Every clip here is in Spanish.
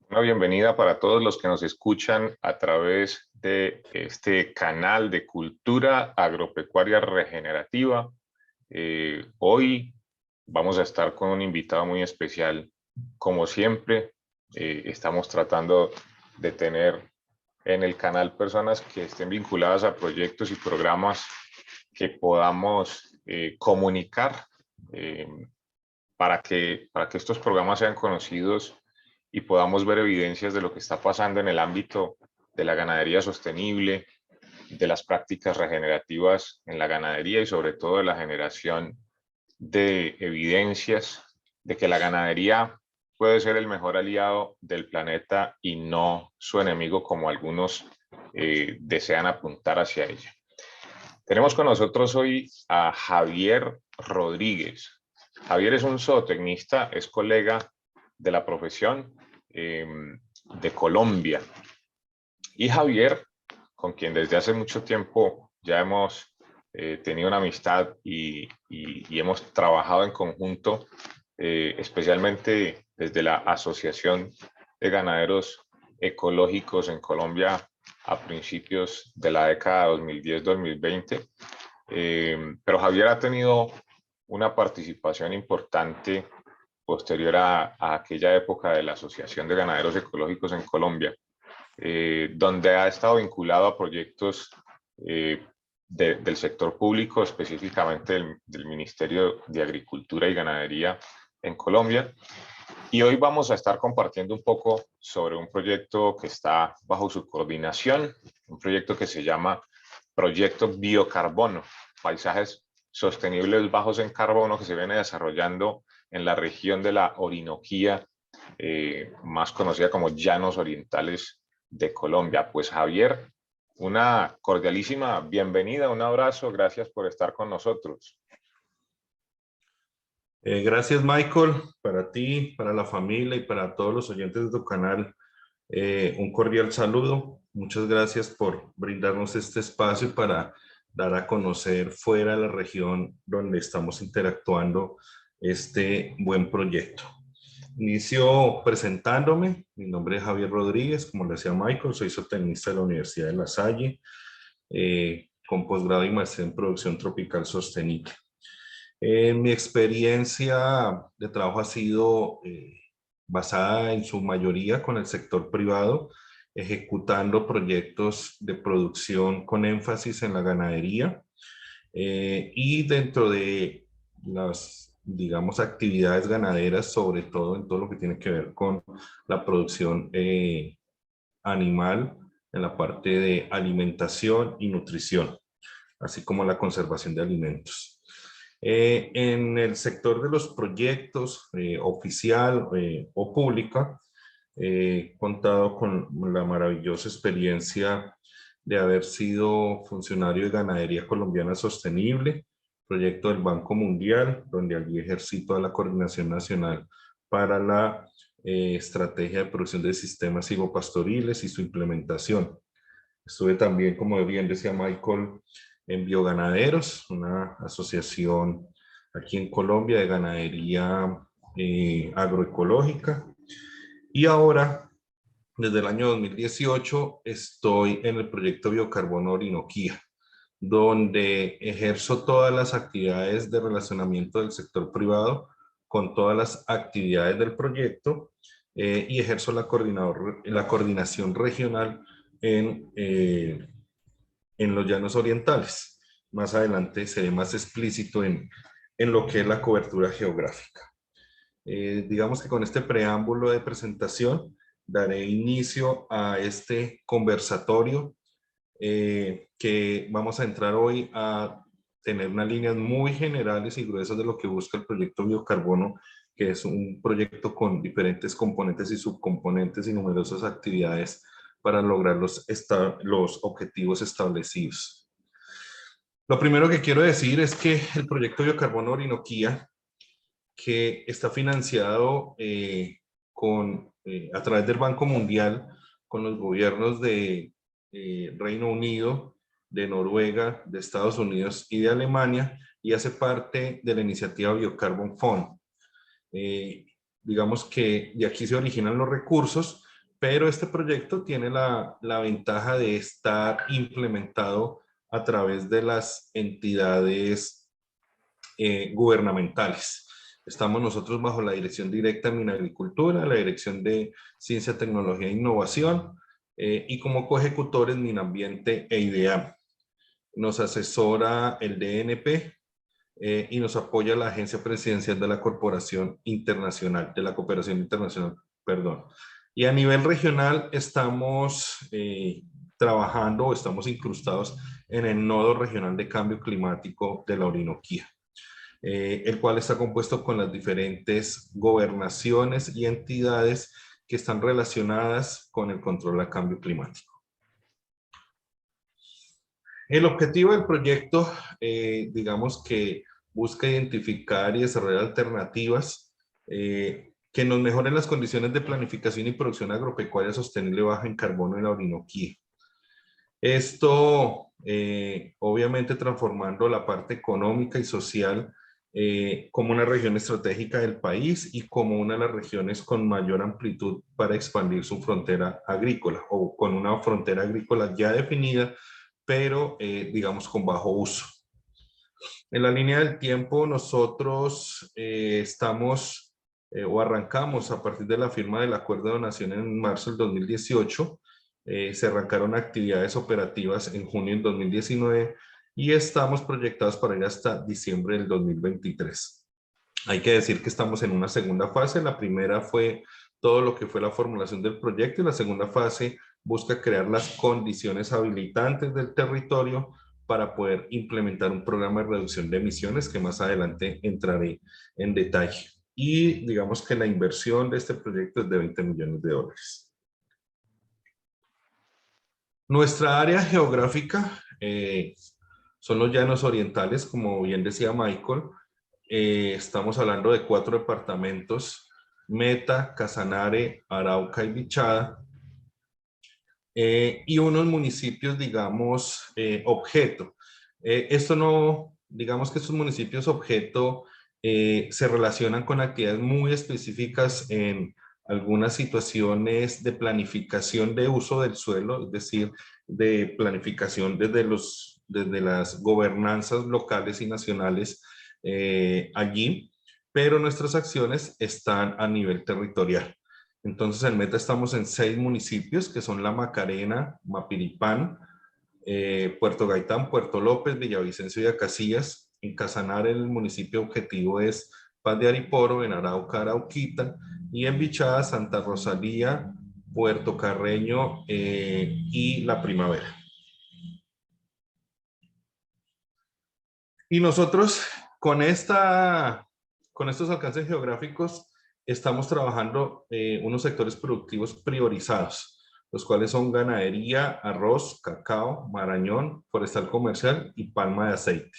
Una bienvenida para todos los que nos escuchan a través de este canal de Cultura Agropecuaria Regenerativa. Hoy vamos a estar con un invitado muy especial. Como siempre, estamos tratando de tener en el canal personas que estén vinculadas a proyectos y programas que podamos comunicar eh, para que estos programas sean conocidos y podamos ver evidencias de lo que está pasando en el ámbito de la ganadería sostenible, de las prácticas regenerativas en la ganadería y sobre todo de la generación de evidencias de que la ganadería puede ser el mejor aliado del planeta y no su enemigo como algunos desean apuntar hacia ella. Tenemos con nosotros hoy a Javier Rodríguez. Javier es un zootecnista, es colega de la profesión de Colombia. Y Javier, con quien desde hace mucho tiempo ya hemos tenido una amistad y hemos trabajado en conjunto, especialmente desde la Asociación de Ganaderos Ecológicos en Colombia a principios de la década 2010-2020. Pero Javier ha tenido una participación importante posterior a aquella época de la Asociación de Ganaderos Ecológicos en Colombia, donde ha estado vinculado a proyectos del sector público, específicamente del Ministerio de Agricultura y Ganadería en Colombia. Y hoy vamos a estar compartiendo un poco sobre un proyecto que está bajo su coordinación, un proyecto que se llama Proyecto Biocarbono, Paisajes Sostenibles Bajos en Carbono, que se viene desarrollando en la región de la Orinoquía, más conocida como Llanos Orientales de Colombia. Pues Javier, una cordialísima bienvenida, un abrazo, gracias por estar con nosotros. Gracias, Michael, para ti, para la familia y para todos los oyentes de tu canal. Un cordial saludo. Muchas gracias por brindarnos este espacio para dar a conocer fuera de la región donde estamos interactuando este buen proyecto. Inicio presentándome. Mi nombre es Javier Rodríguez, como le decía Michael, soy zootecnista de la Universidad de La Salle, con posgrado y maestría en producción tropical sostenible. Mi experiencia de trabajo ha sido basada en su mayoría con el sector privado, ejecutando proyectos de producción con énfasis en la ganadería y dentro de las, digamos, actividades ganaderas, sobre todo en todo lo que tiene que ver con la producción animal, en la parte de alimentación y nutrición, así como la conservación de alimentos. En el sector de los proyectos oficial o pública, he contado con la maravillosa experiencia de haber sido funcionario de Ganadería Colombiana Sostenible, proyecto del Banco Mundial, donde allí ejercí toda la coordinación nacional para la estrategia de producción de sistemas silvopastoriles y su implementación. Estuve también, como bien decía Michael, en Bioganaderos, una asociación aquí en Colombia de ganadería agroecológica. Y ahora, desde el año 2018, estoy en el proyecto Biocarbono Orinoquía, donde ejerzo todas las actividades de relacionamiento del sector privado con todas las actividades del proyecto y ejerzo la coordinación regional en los Llanos Orientales. Más adelante seré más explícito en lo que es la cobertura geográfica. Digamos que con este preámbulo de presentación daré inicio a este conversatorio que vamos a entrar hoy a tener unas líneas muy generales y gruesas de lo que busca el proyecto Biocarbono, que es un proyecto con diferentes componentes y subcomponentes y numerosas actividades para lograr los objetivos establecidos. Lo primero que quiero decir es que el proyecto Biocarbono Orinoquía, que está financiado a través del Banco Mundial con los gobiernos de Reino Unido, de Noruega, de Estados Unidos y de Alemania, y hace parte de la iniciativa Biocarbon Fund. Digamos que de aquí se originan los recursos, pero este proyecto tiene la ventaja de estar implementado a través de las entidades gubernamentales. Estamos nosotros bajo la Dirección Directa de Minagricultura, la Dirección de Ciencia, Tecnología e Innovación, y como coejecutores Minambiente e IDEAM. Nos asesora el DNP y nos apoya la Agencia Presidencial de la Corporación Internacional, de la Cooperación Internacional, perdón. Y a nivel regional estamos trabajando o estamos incrustados en el Nodo Regional de Cambio Climático de la Orinoquía, el cual está compuesto con las diferentes gobernaciones y entidades que están relacionadas con el control al cambio climático. El objetivo del proyecto, digamos que busca identificar y desarrollar alternativas que nos mejoren las condiciones de planificación y producción agropecuaria sostenible baja en carbono en la Orinoquía. Esto, obviamente, transformando la parte económica y social como una región estratégica del país y como una de las regiones con mayor amplitud para expandir su frontera agrícola o con una frontera agrícola ya definida, pero digamos con bajo uso. En la línea del tiempo nosotros estamos o arrancamos a partir de la firma del acuerdo de donación en marzo del 2018, se arrancaron actividades operativas en junio del 2019 y estamos proyectados para ir hasta diciembre del 2023. Hay que decir que estamos en una segunda fase. La primera fue todo lo que fue la formulación del proyecto y la segunda fase busca crear las condiciones habilitantes del territorio para poder implementar un programa de reducción de emisiones que más adelante entraré en detalle. Y digamos que la inversión de este proyecto es de 20 millones de dólares. Nuestra área geográfica son los llanos orientales, como bien decía Michael. Estamos hablando de 4 departamentos: Meta, Casanare, Arauca y Bichada. Y unos municipios, digamos, objeto. Esto no, digamos que estos municipios objeto se relacionan con actividades muy específicas en algunas situaciones de planificación de uso del suelo, es decir, de planificación desde las gobernanzas locales y nacionales allí, pero nuestras acciones están a nivel territorial. Entonces, en Meta estamos en 6 municipios, que son La Macarena, Mapiripán, Puerto Gaitán, Puerto López, Villavicencio y Acacias. En Casanare el municipio objetivo es Paz de Ariporo, en Arauca, Arauquita, y en Bichada, Santa Rosalía, Puerto Carreño y La Primavera. Y nosotros con estos alcances geográficos estamos trabajando unos sectores productivos priorizados, los cuales son ganadería, arroz, cacao, marañón, forestal comercial y palma de aceite.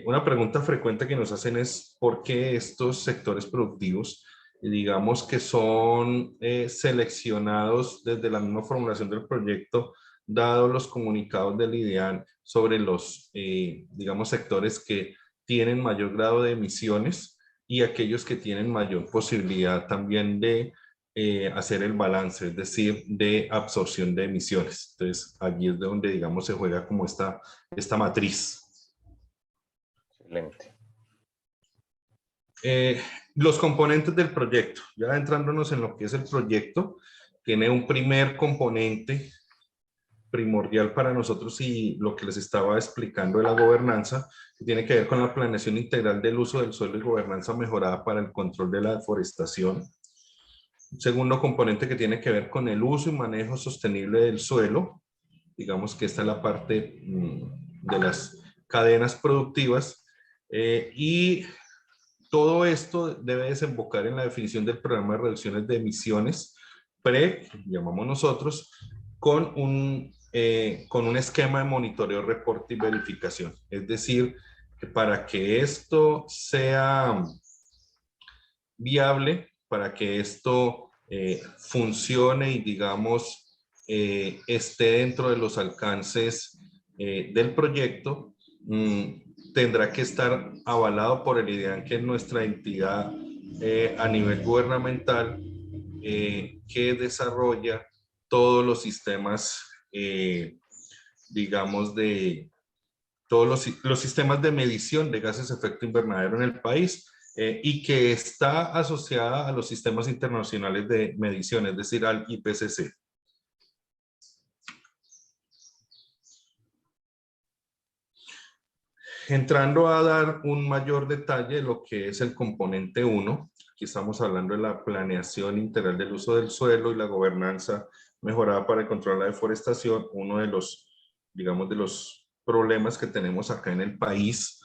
Una pregunta frecuente que nos hacen es ¿por qué estos sectores productivos, digamos que son seleccionados desde la misma formulación del proyecto, dado los comunicados del IDEAN sobre los, digamos, sectores que tienen mayor grado de emisiones y aquellos que tienen mayor posibilidad también de hacer el balance, es decir, de absorción de emisiones? Entonces, allí es donde, digamos, se juega como esta matriz. Excelente. Los componentes del proyecto, ya adentrándonos en lo que es el proyecto, tiene un primer componente primordial para nosotros y lo que les estaba explicando de la gobernanza, que tiene que ver con la planeación integral del uso del suelo y gobernanza mejorada para el control de la deforestación. Un segundo componente que tiene que ver con el uso y manejo sostenible del suelo, digamos que esta es la parte de las cadenas productivas, y todo esto debe desembocar en la definición del programa de reducciones de emisiones llamamos nosotros, con un esquema de monitoreo, reporte y verificación. Es decir, que para que esto sea viable, para que esto funcione y, digamos, esté dentro de los alcances del proyecto, tendrá que estar avalado por el IDEAN, que es nuestra entidad a nivel gubernamental, que desarrolla todos los sistemas, digamos, de todos los sistemas de medición de gases de efecto invernadero en el país, y que está asociada a los sistemas internacionales de medición, es decir, al IPCC. Entrando a dar un mayor detalle de lo que es el componente 1, aquí estamos hablando de la planeación integral del uso del suelo y la gobernanza mejorada para el control de la deforestación. Uno de los, digamos, de los problemas que tenemos acá en el país,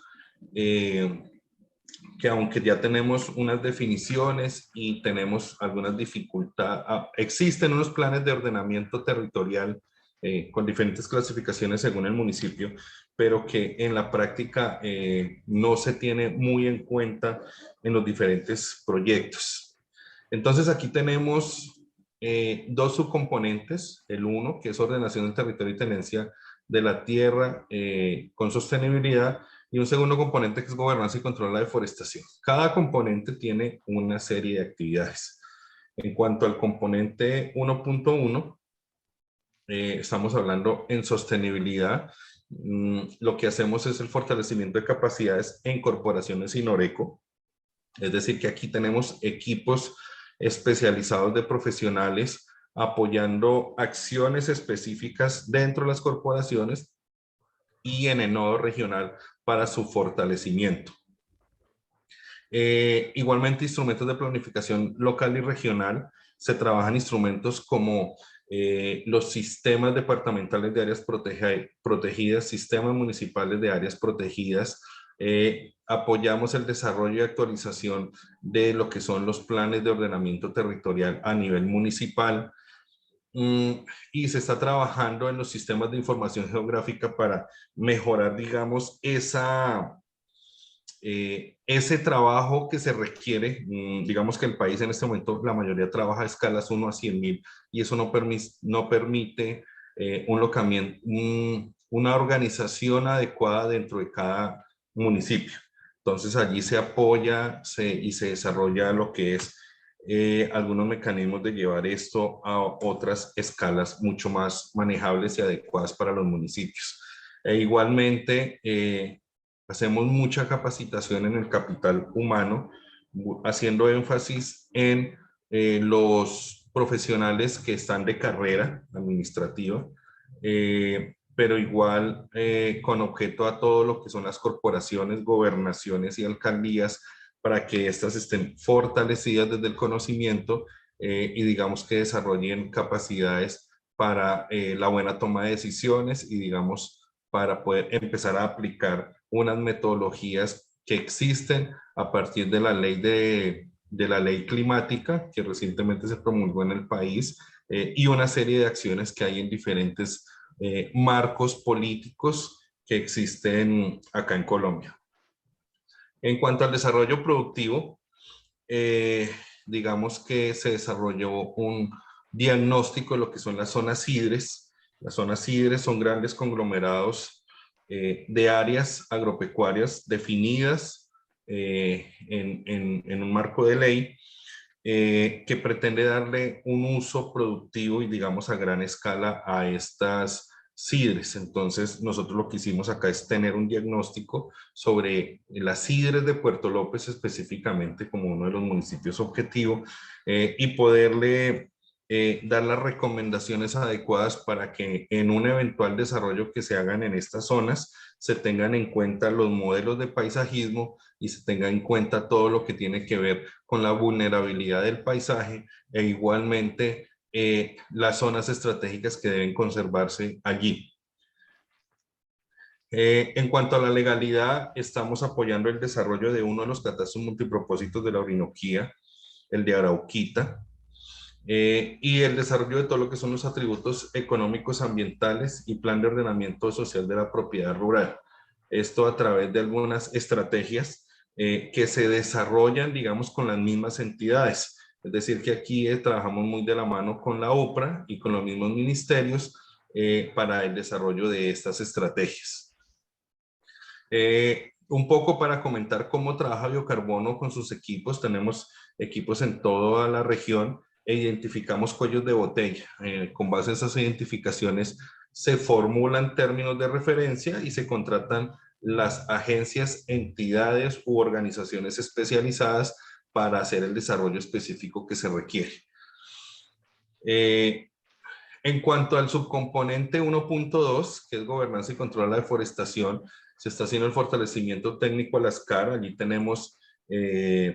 que aunque ya tenemos unas definiciones y tenemos algunas dificultades, existen unos planes de ordenamiento territorial con diferentes clasificaciones según el municipio, pero que en la práctica no se tiene muy en cuenta en los diferentes proyectos. Entonces aquí tenemos dos subcomponentes, el uno que es ordenación del territorio y tenencia de la tierra con sostenibilidad, y un segundo componente que es gobernanza y control de la deforestación. Cada componente tiene una serie de actividades. En cuanto al componente 1.1, estamos hablando en sostenibilidad. Lo que hacemos es el fortalecimiento de capacidades en corporaciones sin Oreco. Es decir, que aquí tenemos equipos especializados de profesionales apoyando acciones específicas dentro de las corporaciones y en el nodo regional para su fortalecimiento. Igualmente, instrumentos de planificación local y regional. Se trabajan instrumentos como los sistemas departamentales de áreas protegidas, sistemas municipales de áreas protegidas. Apoyamos el desarrollo y actualización de lo que son los planes de ordenamiento territorial a nivel municipal. Y se está trabajando en los sistemas de información geográfica para mejorar, digamos, ese trabajo que se requiere. Digamos que el país en este momento, la mayoría trabaja a escalas 1 a 100.000 y eso no permite una organización adecuada dentro de cada municipio. Entonces allí se apoya y se desarrolla lo que es algunos mecanismos de llevar esto a otras escalas mucho más manejables y adecuadas para los municipios. Igualmente, hacemos mucha capacitación en el capital humano, haciendo énfasis en los profesionales que están de carrera administrativa, pero igual con objeto a todo lo que son las corporaciones, gobernaciones y alcaldías, para que éstas estén fortalecidas desde el conocimiento y digamos que desarrollen capacidades para la buena toma de decisiones y digamos para poder empezar a aplicar unas metodologías que existen a partir de la ley climática que recientemente se promulgó en el país, y una serie de acciones que hay en diferentes marcos políticos que existen acá en Colombia. En cuanto al desarrollo productivo, digamos que se desarrolló un diagnóstico de lo que son las zonas sidres. Las zonas sidres son grandes conglomerados de áreas agropecuarias definidas en un marco de ley que pretende darle un uso productivo y digamos a gran escala a estas sidres. Entonces nosotros lo que hicimos acá es tener un diagnóstico sobre las sidres de Puerto López específicamente como uno de los municipios objetivo, y poderle dar las recomendaciones adecuadas para que en un eventual desarrollo que se hagan en estas zonas se tengan en cuenta los modelos de paisajismo y se tenga en cuenta todo lo que tiene que ver con la vulnerabilidad del paisaje e igualmente las zonas estratégicas que deben conservarse allí. En cuanto a la legalidad, estamos apoyando el desarrollo de uno de los catastros multipropósitos de la Orinoquía, el de Arauquita, y el desarrollo de todo lo que son los atributos económicos, ambientales y plan de ordenamiento social de la propiedad rural. Esto a través de algunas estrategias que se desarrollan, digamos, con las mismas entidades. Es decir, que aquí trabajamos muy de la mano con la UPRA y con los mismos ministerios para el desarrollo de estas estrategias. Un poco para comentar cómo trabaja Biocarbono con sus equipos. Tenemos equipos en toda la región e identificamos cuellos de botella. Con base en esas identificaciones se formulan términos de referencia y se contratan las agencias, entidades u organizaciones especializadas para hacer el desarrollo específico que se requiere. En cuanto al subcomponente 1.2, que es gobernanza y control de la deforestación, se está haciendo el fortalecimiento técnico a las CAR. Allí tenemos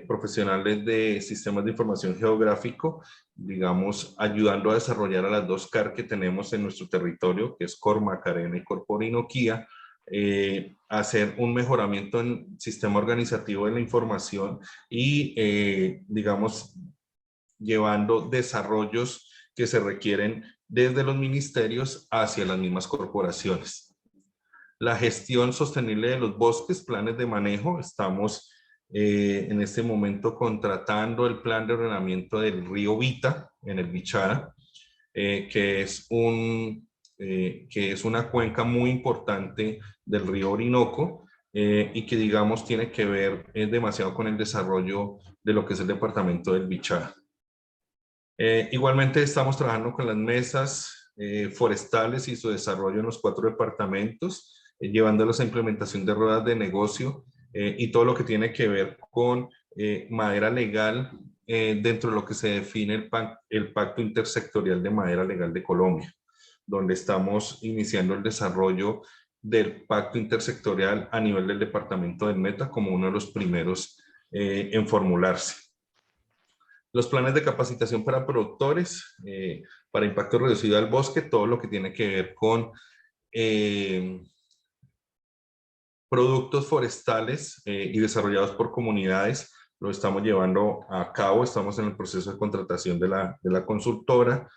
profesionales de sistemas de información geográfico, digamos, ayudando a desarrollar a las dos CAR que tenemos en nuestro territorio, que es Cor Macarena y Cor Orinoquía, hacer un mejoramiento en el sistema organizativo de la información y, digamos, llevando desarrollos que se requieren desde los ministerios hacia las mismas corporaciones. La gestión sostenible de los bosques, planes de manejo. Estamos en este momento contratando el plan de ordenamiento del río Vita en el Bichara, que es una cuenca muy importante del río Orinoco y que, digamos, tiene que ver demasiado con el desarrollo de lo que es el departamento del Bichara. Igualmente estamos trabajando con las mesas forestales y su desarrollo en los 4 departamentos, llevándolos a implementación de ruedas de negocio y todo lo que tiene que ver con madera legal dentro de lo que se define el Pacto Intersectorial de Madera Legal de Colombia, donde estamos iniciando el desarrollo del Pacto Intersectorial a nivel del departamento del Meta como uno de los primeros en formularse. Los planes de capacitación para productores, para impacto reducido al bosque, todo lo que tiene que ver con productos forestales y desarrollados por comunidades, lo estamos llevando a cabo, estamos en el proceso de contratación de la consultora.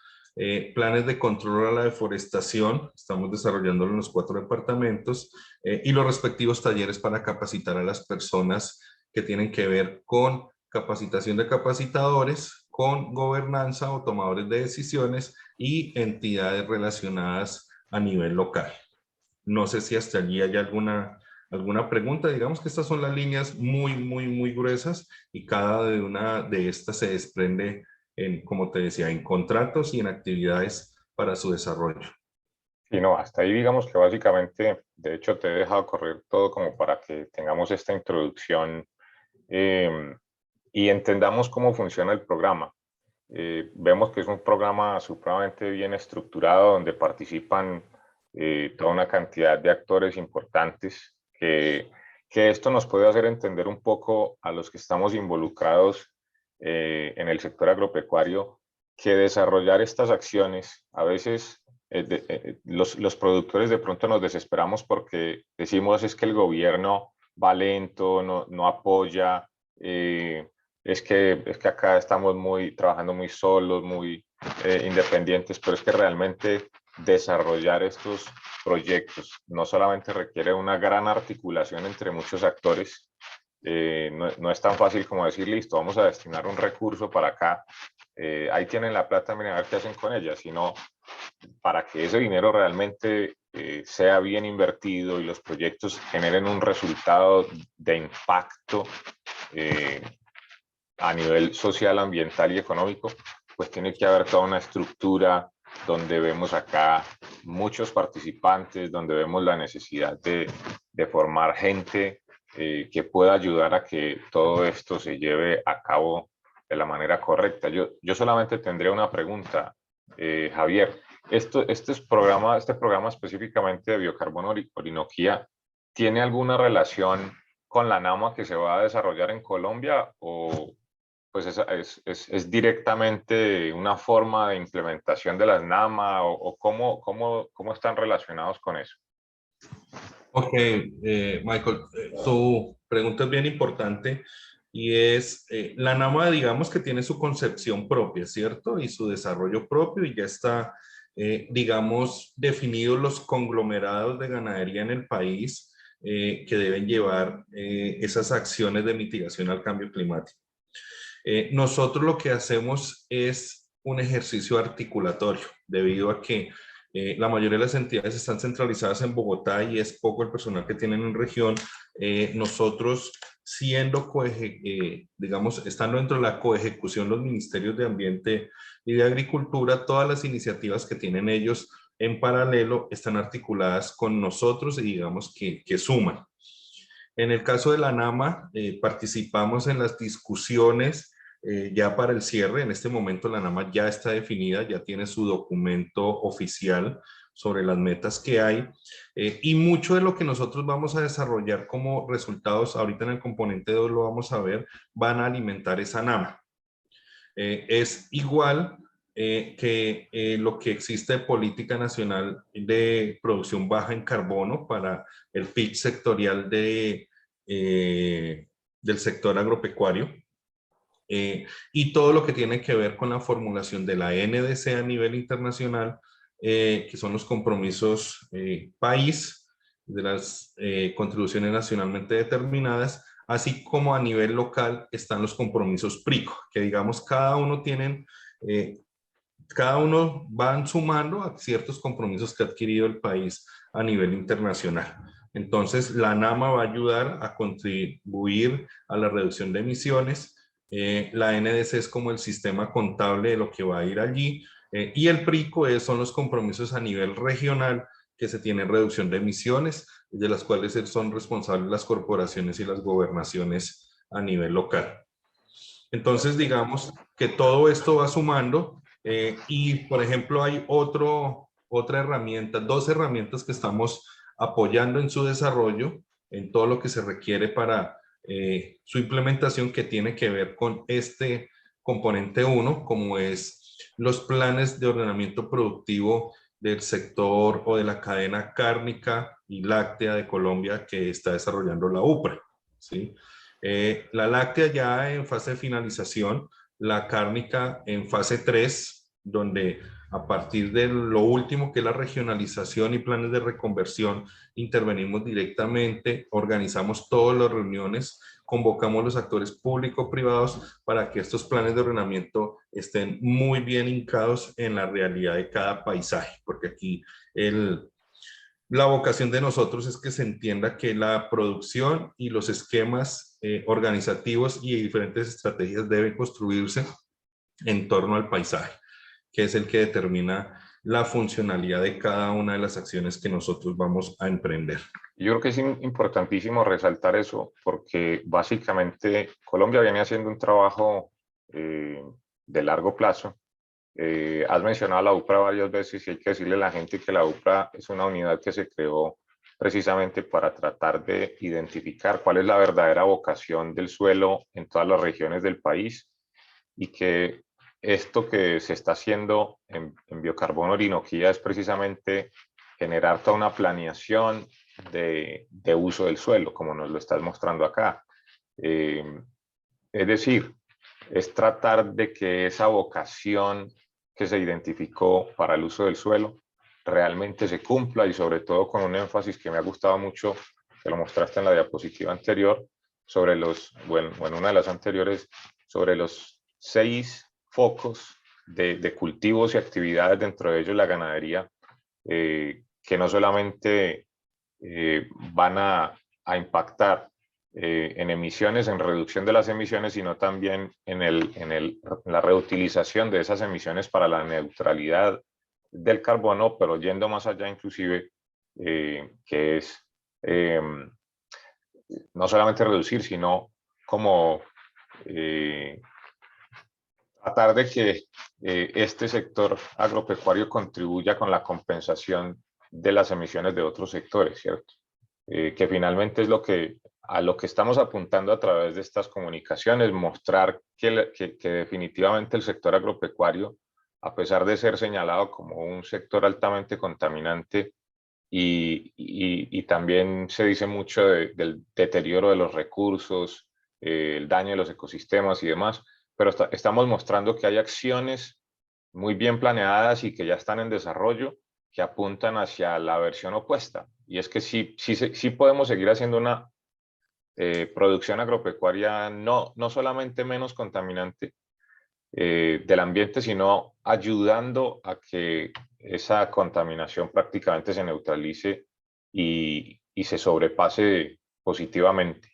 Planes de control a la deforestación, estamos desarrollándolo en los 4 departamentos y los respectivos talleres para capacitar a las personas que tienen que ver con capacitación de capacitadores, con gobernanza o tomadores de decisiones y entidades relacionadas a nivel local. No sé si hasta allí hay alguna pregunta. Digamos que estas son las líneas muy gruesas y cada una de estas se desprende en, como te decía, en contratos y en actividades para su desarrollo. Y no, hasta ahí digamos que básicamente, de hecho te he dejado correr todo como para que tengamos esta introducción y entendamos cómo funciona el programa. Vemos que es un programa supremamente bien estructurado donde participan toda una cantidad de actores importantes que esto nos puede hacer entender un poco a los que estamos involucrados en el sector agropecuario que desarrollar estas acciones a veces los productores de pronto nos desesperamos porque decimos es que el gobierno va lento, no apoya, es que acá estamos trabajando muy solos, muy independientes, pero es que realmente desarrollar estos proyectos no solamente requiere una gran articulación entre muchos actores, no es tan fácil como decir, listo, vamos a destinar un recurso para acá, ahí tienen la plata, miren a ver qué hacen con ella, sino para que ese dinero realmente sea bien invertido y los proyectos generen un resultado de impacto a nivel social, ambiental y económico, pues tiene que haber toda una estructura donde vemos acá muchos participantes, donde vemos la necesidad de formar gente que pueda ayudar a que todo esto se lleve a cabo de la manera correcta. Yo solamente tendría una pregunta, Javier. Este programa específicamente de biocarbono Orinoquía, ¿tiene alguna relación con la NAMA que se va a desarrollar en Colombia o pues es directamente una forma de implementación de las NAMA o cómo están relacionados con eso? Ok, Michael, tu pregunta es bien importante y es, la NAMA digamos que tiene su concepción propia, ¿cierto? Y su desarrollo propio y ya está, digamos, definidos los conglomerados de ganadería en el país que deben llevar esas acciones de mitigación al cambio climático. Nosotros lo que hacemos es un ejercicio articulatorio, debido a que la mayoría de las entidades están centralizadas en Bogotá y es poco el personal que tienen en región. Nosotros digamos, estando dentro de la coejecución los ministerios de Ambiente y de Agricultura, todas las iniciativas que tienen ellos en paralelo están articuladas con nosotros y digamos que suman. En el caso de la NAMA, participamos en las discusiones ya para el cierre. En este momento la NAMA ya está definida, ya tiene su documento oficial sobre las metas que hay. Y mucho de lo que nosotros vamos a desarrollar como resultados, ahorita en el componente 2 lo vamos a ver, van a alimentar esa NAMA. Es igual que lo que existe de política nacional de producción baja en carbono para el PIB sectorial del sector agropecuario. Y todo lo que tiene que ver con la formulación de la NDC a nivel internacional, que son los compromisos país, de las contribuciones nacionalmente determinadas, así como a nivel local están los compromisos PRICO, que digamos cada uno cada uno van sumando a ciertos compromisos que ha adquirido el país a nivel internacional. Entonces, la NAMA va a ayudar a contribuir a la reducción de emisiones. La NDC es como el sistema contable de lo que va a ir allí. Y el PRICO son los compromisos a nivel regional que se tienen reducción de emisiones, de las cuales son responsables las corporaciones y las gobernaciones a nivel local. Entonces, digamos que todo esto va sumando y, por ejemplo, hay otra herramienta, dos herramientas que estamos apoyando en su desarrollo, en todo lo que se requiere para su implementación, que tiene que ver con este componente 1, como es los planes de ordenamiento productivo del sector o de la cadena cárnica y láctea de Colombia que está desarrollando la UPRA, ¿sí? La láctea ya en fase de finalización, la cárnica en fase 3, donde a partir de lo último que es la regionalización y planes de reconversión, intervenimos directamente, organizamos todas las reuniones, convocamos los actores público-privados para que estos planes de ordenamiento estén muy bien hincados en la realidad de cada paisaje, porque aquí la vocación de nosotros es que se entienda que la producción y los esquemas organizativos y diferentes estrategias deben construirse en torno al paisaje, que es el que determina la funcionalidad de cada una de las acciones que nosotros vamos a emprender. Yo creo que es importantísimo resaltar eso, porque básicamente Colombia viene haciendo un trabajo de largo plazo. Has mencionado la UPRA varias veces y hay que decirle a la gente que la UPRA es una unidad que se creó precisamente para tratar de identificar cuál es la verdadera vocación del suelo en todas las regiones del país y que esto que se está haciendo en Biocarbono Orinoquía es precisamente generar toda una planeación de uso del suelo, como nos lo estás mostrando acá. Es decir, es tratar de que esa vocación que se identificó para el uso del suelo realmente se cumpla y sobre todo con un énfasis que me ha gustado mucho, que lo mostraste en la diapositiva anterior, sobre en una de las anteriores, sobre los 6 focos de cultivos y actividades, dentro de ellos la ganadería, que no solamente van a impactar en emisiones, en reducción de las emisiones, sino también en la reutilización de esas emisiones para la neutralidad del carbono, pero yendo más allá inclusive, que es no solamente reducir, sino como tratar de que este sector agropecuario contribuya con la compensación de las emisiones de otros sectores, ¿cierto? Que finalmente es a lo que estamos apuntando a través de estas comunicaciones, mostrar que definitivamente el sector agropecuario, a pesar de ser señalado como un sector altamente contaminante y también se dice mucho del deterioro de los recursos, el daño de los ecosistemas y demás, pero estamos mostrando que hay acciones muy bien planeadas y que ya están en desarrollo que apuntan hacia la versión opuesta. Y es que sí podemos seguir haciendo una producción agropecuaria no solamente menos contaminante del ambiente, sino ayudando a que esa contaminación prácticamente se neutralice y se sobrepase positivamente.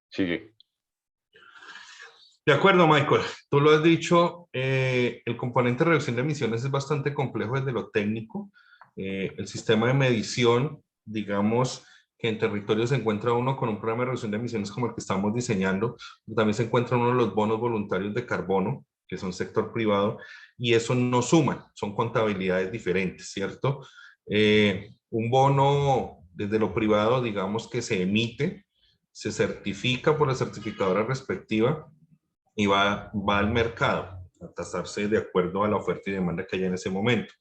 Sigue. De acuerdo, Michael. Tú lo has dicho, el componente de reducción de emisiones es bastante complejo desde lo técnico. El sistema de medición, digamos que en territorio se encuentra uno con un programa de reducción de emisiones como el que estamos diseñando, pero también se encuentra uno de los bonos voluntarios de carbono, que son sector privado, y eso no suman, son contabilidades diferentes, ¿cierto? Un bono desde lo privado, digamos que se emite, se certifica por la certificadora respectiva y va al mercado a tasarse de acuerdo a la oferta y demanda que haya en ese momento.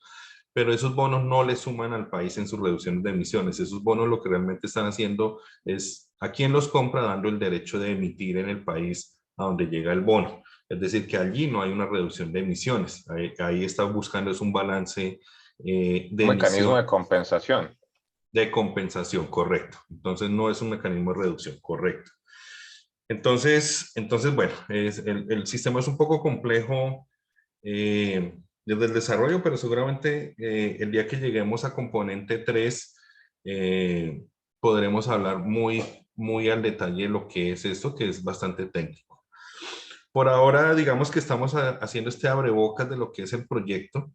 Pero esos bonos no le suman al país en sus reducciones de emisiones. Esos bonos lo que realmente están haciendo es a quien los compra dando el derecho de emitir en el país a donde llega el bono. Es decir, que allí no hay una reducción de emisiones. Ahí está buscando es un balance de Un mecanismo emisión, de compensación. de compensación, correcto. Entonces no es un mecanismo de reducción, correcto. Entonces bueno, el sistema es un poco complejo desde el desarrollo, pero seguramente el día que lleguemos a componente 3 podremos hablar muy al detalle de lo que es esto, que es bastante técnico. Por ahora, digamos que estamos haciendo este abrebocas de lo que es el proyecto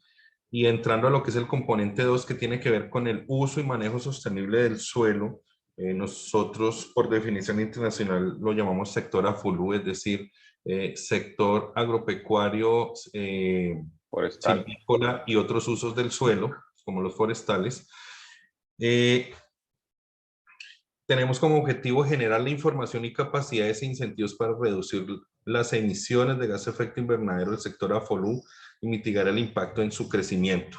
y entrando a lo que es el componente 2 que tiene que ver con el uso y manejo sostenible del suelo. Nosotros, por definición internacional, lo llamamos sector AFULU, es decir, sector agropecuario, Forestal. silvícola y otros usos del suelo, como los forestales. Eh, Tenemos como objetivo generar la información y capacidades e incentivos para reducir las emisiones de gas de efecto invernadero del sector AFOLU y mitigar el impacto en su crecimiento.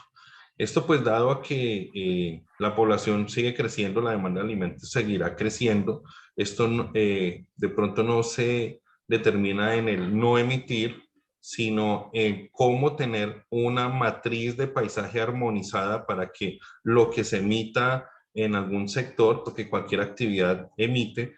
Esto pues dado a que la población sigue creciendo, la demanda de alimentos seguirá creciendo, esto de pronto no se determina en el no emitir, sino en cómo tener una matriz de paisaje armonizada para que lo que se emita en algún sector, porque cualquier actividad emite,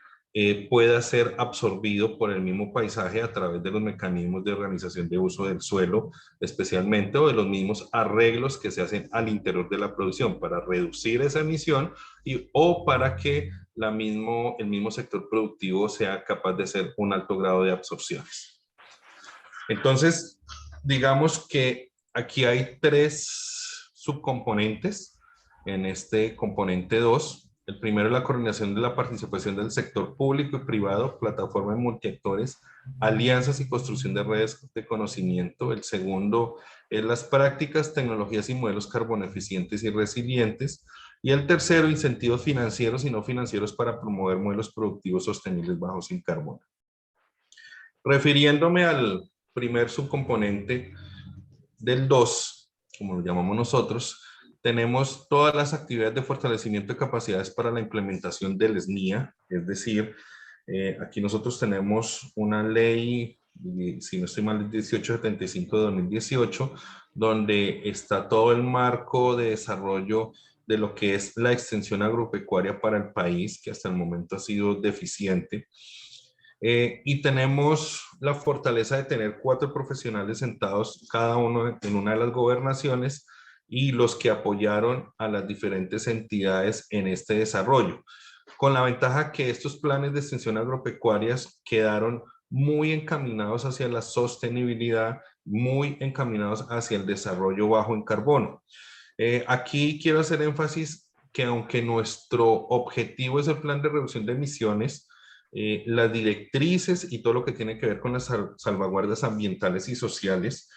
pueda ser absorbido por el mismo paisaje a través de los mecanismos de organización de uso del suelo, especialmente, o de los mismos arreglos que se hacen al interior de la producción para reducir esa emisión o para que el mismo sector productivo sea capaz de hacer un alto grado de absorciones. Entonces, digamos que aquí hay 3 subcomponentes en este componente 2. El primero es la coordinación de la participación del sector público y privado, plataforma de multiactores, alianzas y construcción de redes de conocimiento. El segundo es las prácticas, tecnologías y modelos carbono eficientes y resilientes. Y el tercero, incentivos financieros y no financieros para promover modelos productivos sostenibles bajos en carbono. Refiriéndome al primer subcomponente del 2, como lo llamamos nosotros, tenemos todas las actividades de fortalecimiento de capacidades para la implementación del SNIA, es decir, aquí nosotros tenemos una ley, si no estoy mal, 1875 de 2018, donde está todo el marco de desarrollo de lo que es la extensión agropecuaria para el país, que hasta el momento ha sido deficiente. Y tenemos la fortaleza de tener 4 profesionales sentados, cada uno en una de las gobernaciones, y los que apoyaron a las diferentes entidades en este desarrollo. Con la ventaja que estos planes de extensión agropecuarias quedaron muy encaminados hacia la sostenibilidad, muy encaminados hacia el desarrollo bajo en carbono. Aquí quiero hacer énfasis que aunque nuestro objetivo es el plan de reducción de emisiones, las directrices y todo lo que tiene que ver con las salvaguardas ambientales y sociales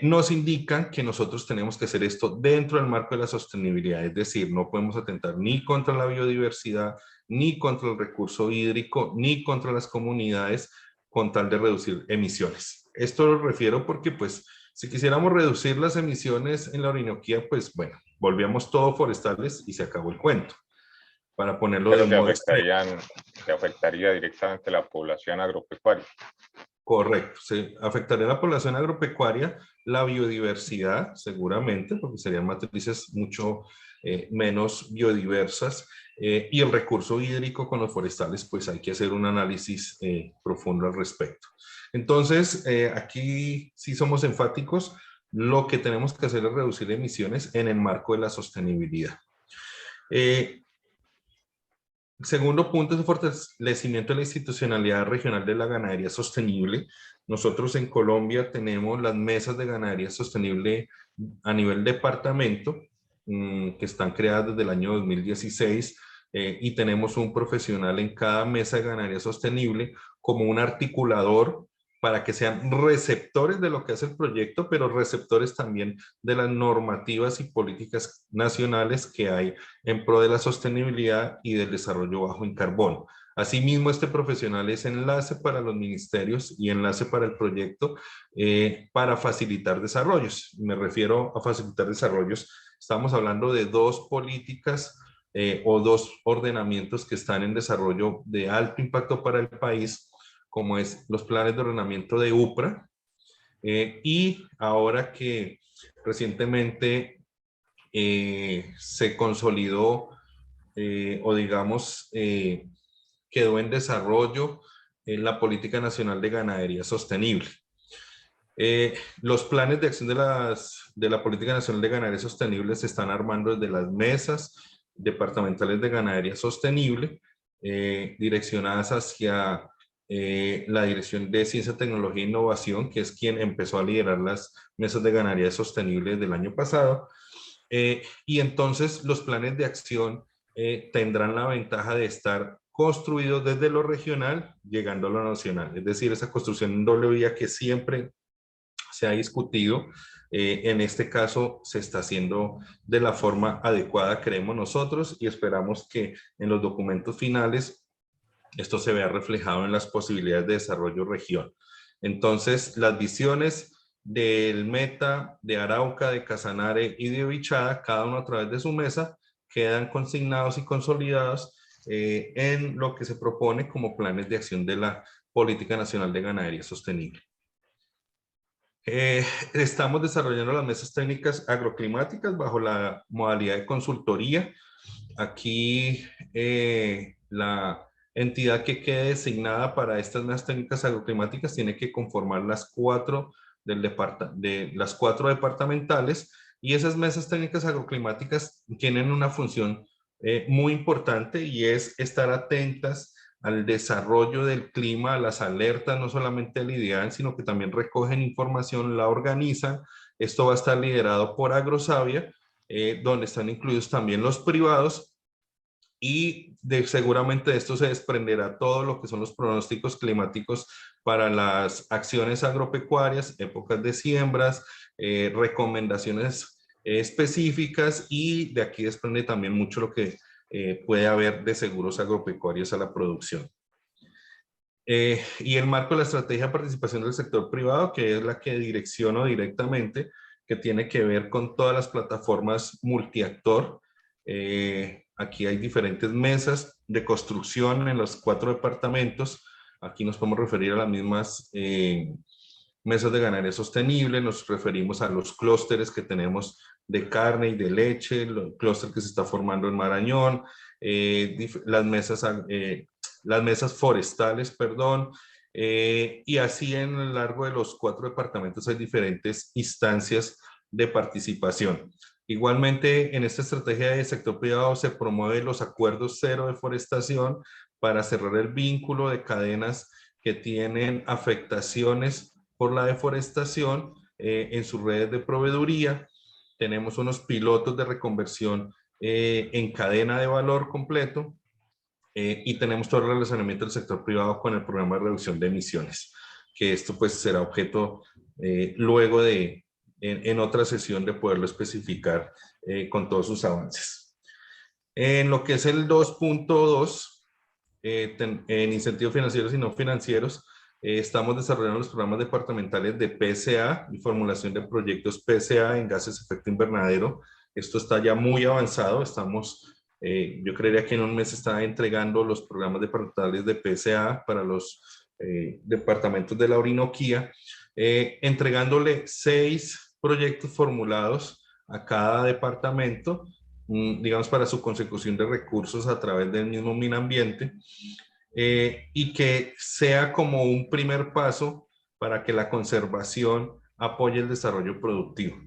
nos indican que nosotros tenemos que hacer esto dentro del marco de la sostenibilidad, es decir, no podemos atentar ni contra la biodiversidad, ni contra el recurso hídrico, ni contra las comunidades con tal de reducir emisiones. Esto lo refiero porque pues si quisiéramos reducir las emisiones en la Orinoquía, pues bueno, volvíamos todo forestales y se acabó el cuento, para ponerlo de Pero un modo extremo. que afectaría directamente a la población agropecuaria. Correcto, se afectaría a la población agropecuaria, la biodiversidad seguramente, porque serían matrices mucho menos biodiversas, y el recurso hídrico con los forestales, pues hay que hacer un análisis profundo al respecto. Entonces, aquí sí somos enfáticos, lo que tenemos que hacer es reducir emisiones en el marco de la sostenibilidad. El segundo punto es el fortalecimiento de la institucionalidad regional de la ganadería sostenible. Nosotros en Colombia tenemos las mesas de ganadería sostenible a nivel departamento, que están creadas desde el año 2016, y tenemos un profesional en cada mesa de ganadería sostenible como un articulador para que sean receptores de lo que hace el proyecto, pero receptores también de las normativas y políticas nacionales que hay en pro de la sostenibilidad y del desarrollo bajo en carbono. Asimismo, este profesional es enlace para los ministerios y enlace para el proyecto, para facilitar desarrollos. Me refiero a facilitar desarrollos. Estamos hablando de dos políticas o dos ordenamientos que están en desarrollo de alto impacto para el país, como es los planes de ordenamiento de UPRA, y ahora que recientemente se consolidó, o digamos, quedó en desarrollo la Política Nacional de Ganadería Sostenible. Los planes de acción de la Política Nacional de Ganadería Sostenible se están armando desde las mesas departamentales de ganadería sostenible, direccionadas hacia la Dirección de Ciencia, Tecnología e Innovación, que es quien empezó a liderar las mesas de ganadería sostenible del año pasado. Y entonces los planes de acción tendrán la ventaja de estar construidos desde lo regional, llegando a lo nacional. Es decir, esa construcción en doble vía que siempre se ha discutido, en este caso se está haciendo de la forma adecuada, creemos nosotros, y esperamos que en los documentos finales esto se vea reflejado en las posibilidades de desarrollo región. Entonces, las visiones del Meta, de Arauca, de Casanare y de Bichada, cada uno a través de su mesa, quedan consignados y consolidados en lo que se propone como planes de acción de la Política Nacional de Ganadería Sostenible. Estamos desarrollando las mesas técnicas agroclimáticas bajo la modalidad de consultoría. Aquí la entidad que quede designada para estas mesas técnicas agroclimáticas tiene que conformar las cuatro departamentales, y esas mesas técnicas agroclimáticas tienen una función muy importante, y es estar atentas al desarrollo del clima, a las alertas, no solamente del IDEAN, sino que también recogen información, la organizan. Esto va a estar liderado por Agrosavia, donde están incluidos también los privados, y seguramente de esto se desprenderá todo lo que son los pronósticos climáticos para las acciones agropecuarias, épocas de siembras, recomendaciones específicas, y de aquí desprende también mucho lo que puede haber de seguros agropecuarios a la producción. Y el marco de la estrategia de participación del sector privado, que es la que direcciono directamente, que tiene que ver con todas las plataformas multiactor. Aquí hay diferentes mesas de construcción en los 4 departamentos. Aquí nos podemos referir a las mismas mesas de ganadería sostenible, nos referimos a los clústeres que tenemos de carne y de leche, el clúster que se está formando en Marañón, las mesas forestales, perdón, y así en el largo de los 4 departamentos hay diferentes instancias de participación. Igualmente, en esta estrategia de sector privado se promueven los acuerdos cero de forestación para cerrar el vínculo de cadenas que tienen afectaciones por la deforestación en sus redes de proveeduría. Tenemos unos pilotos de reconversión en cadena de valor completo, y tenemos todo el relacionamiento del sector privado con el programa de reducción de emisiones, que esto pues será objeto luego en otra sesión de poderlo especificar con todos sus avances. En lo que es el 2.2, en incentivos financieros y no financieros, estamos desarrollando los programas departamentales de PSA y formulación de proyectos PSA en gases de efecto invernadero. Esto está ya muy avanzado. Estamos, yo creería que en un mes está entregando los programas departamentales de PSA para los departamentos de la Orinoquía, entregándole 6 proyectos formulados a cada departamento, digamos, para su consecución de recursos a través del mismo Minambiente, y que sea como un primer paso para que la conservación apoye el desarrollo productivo.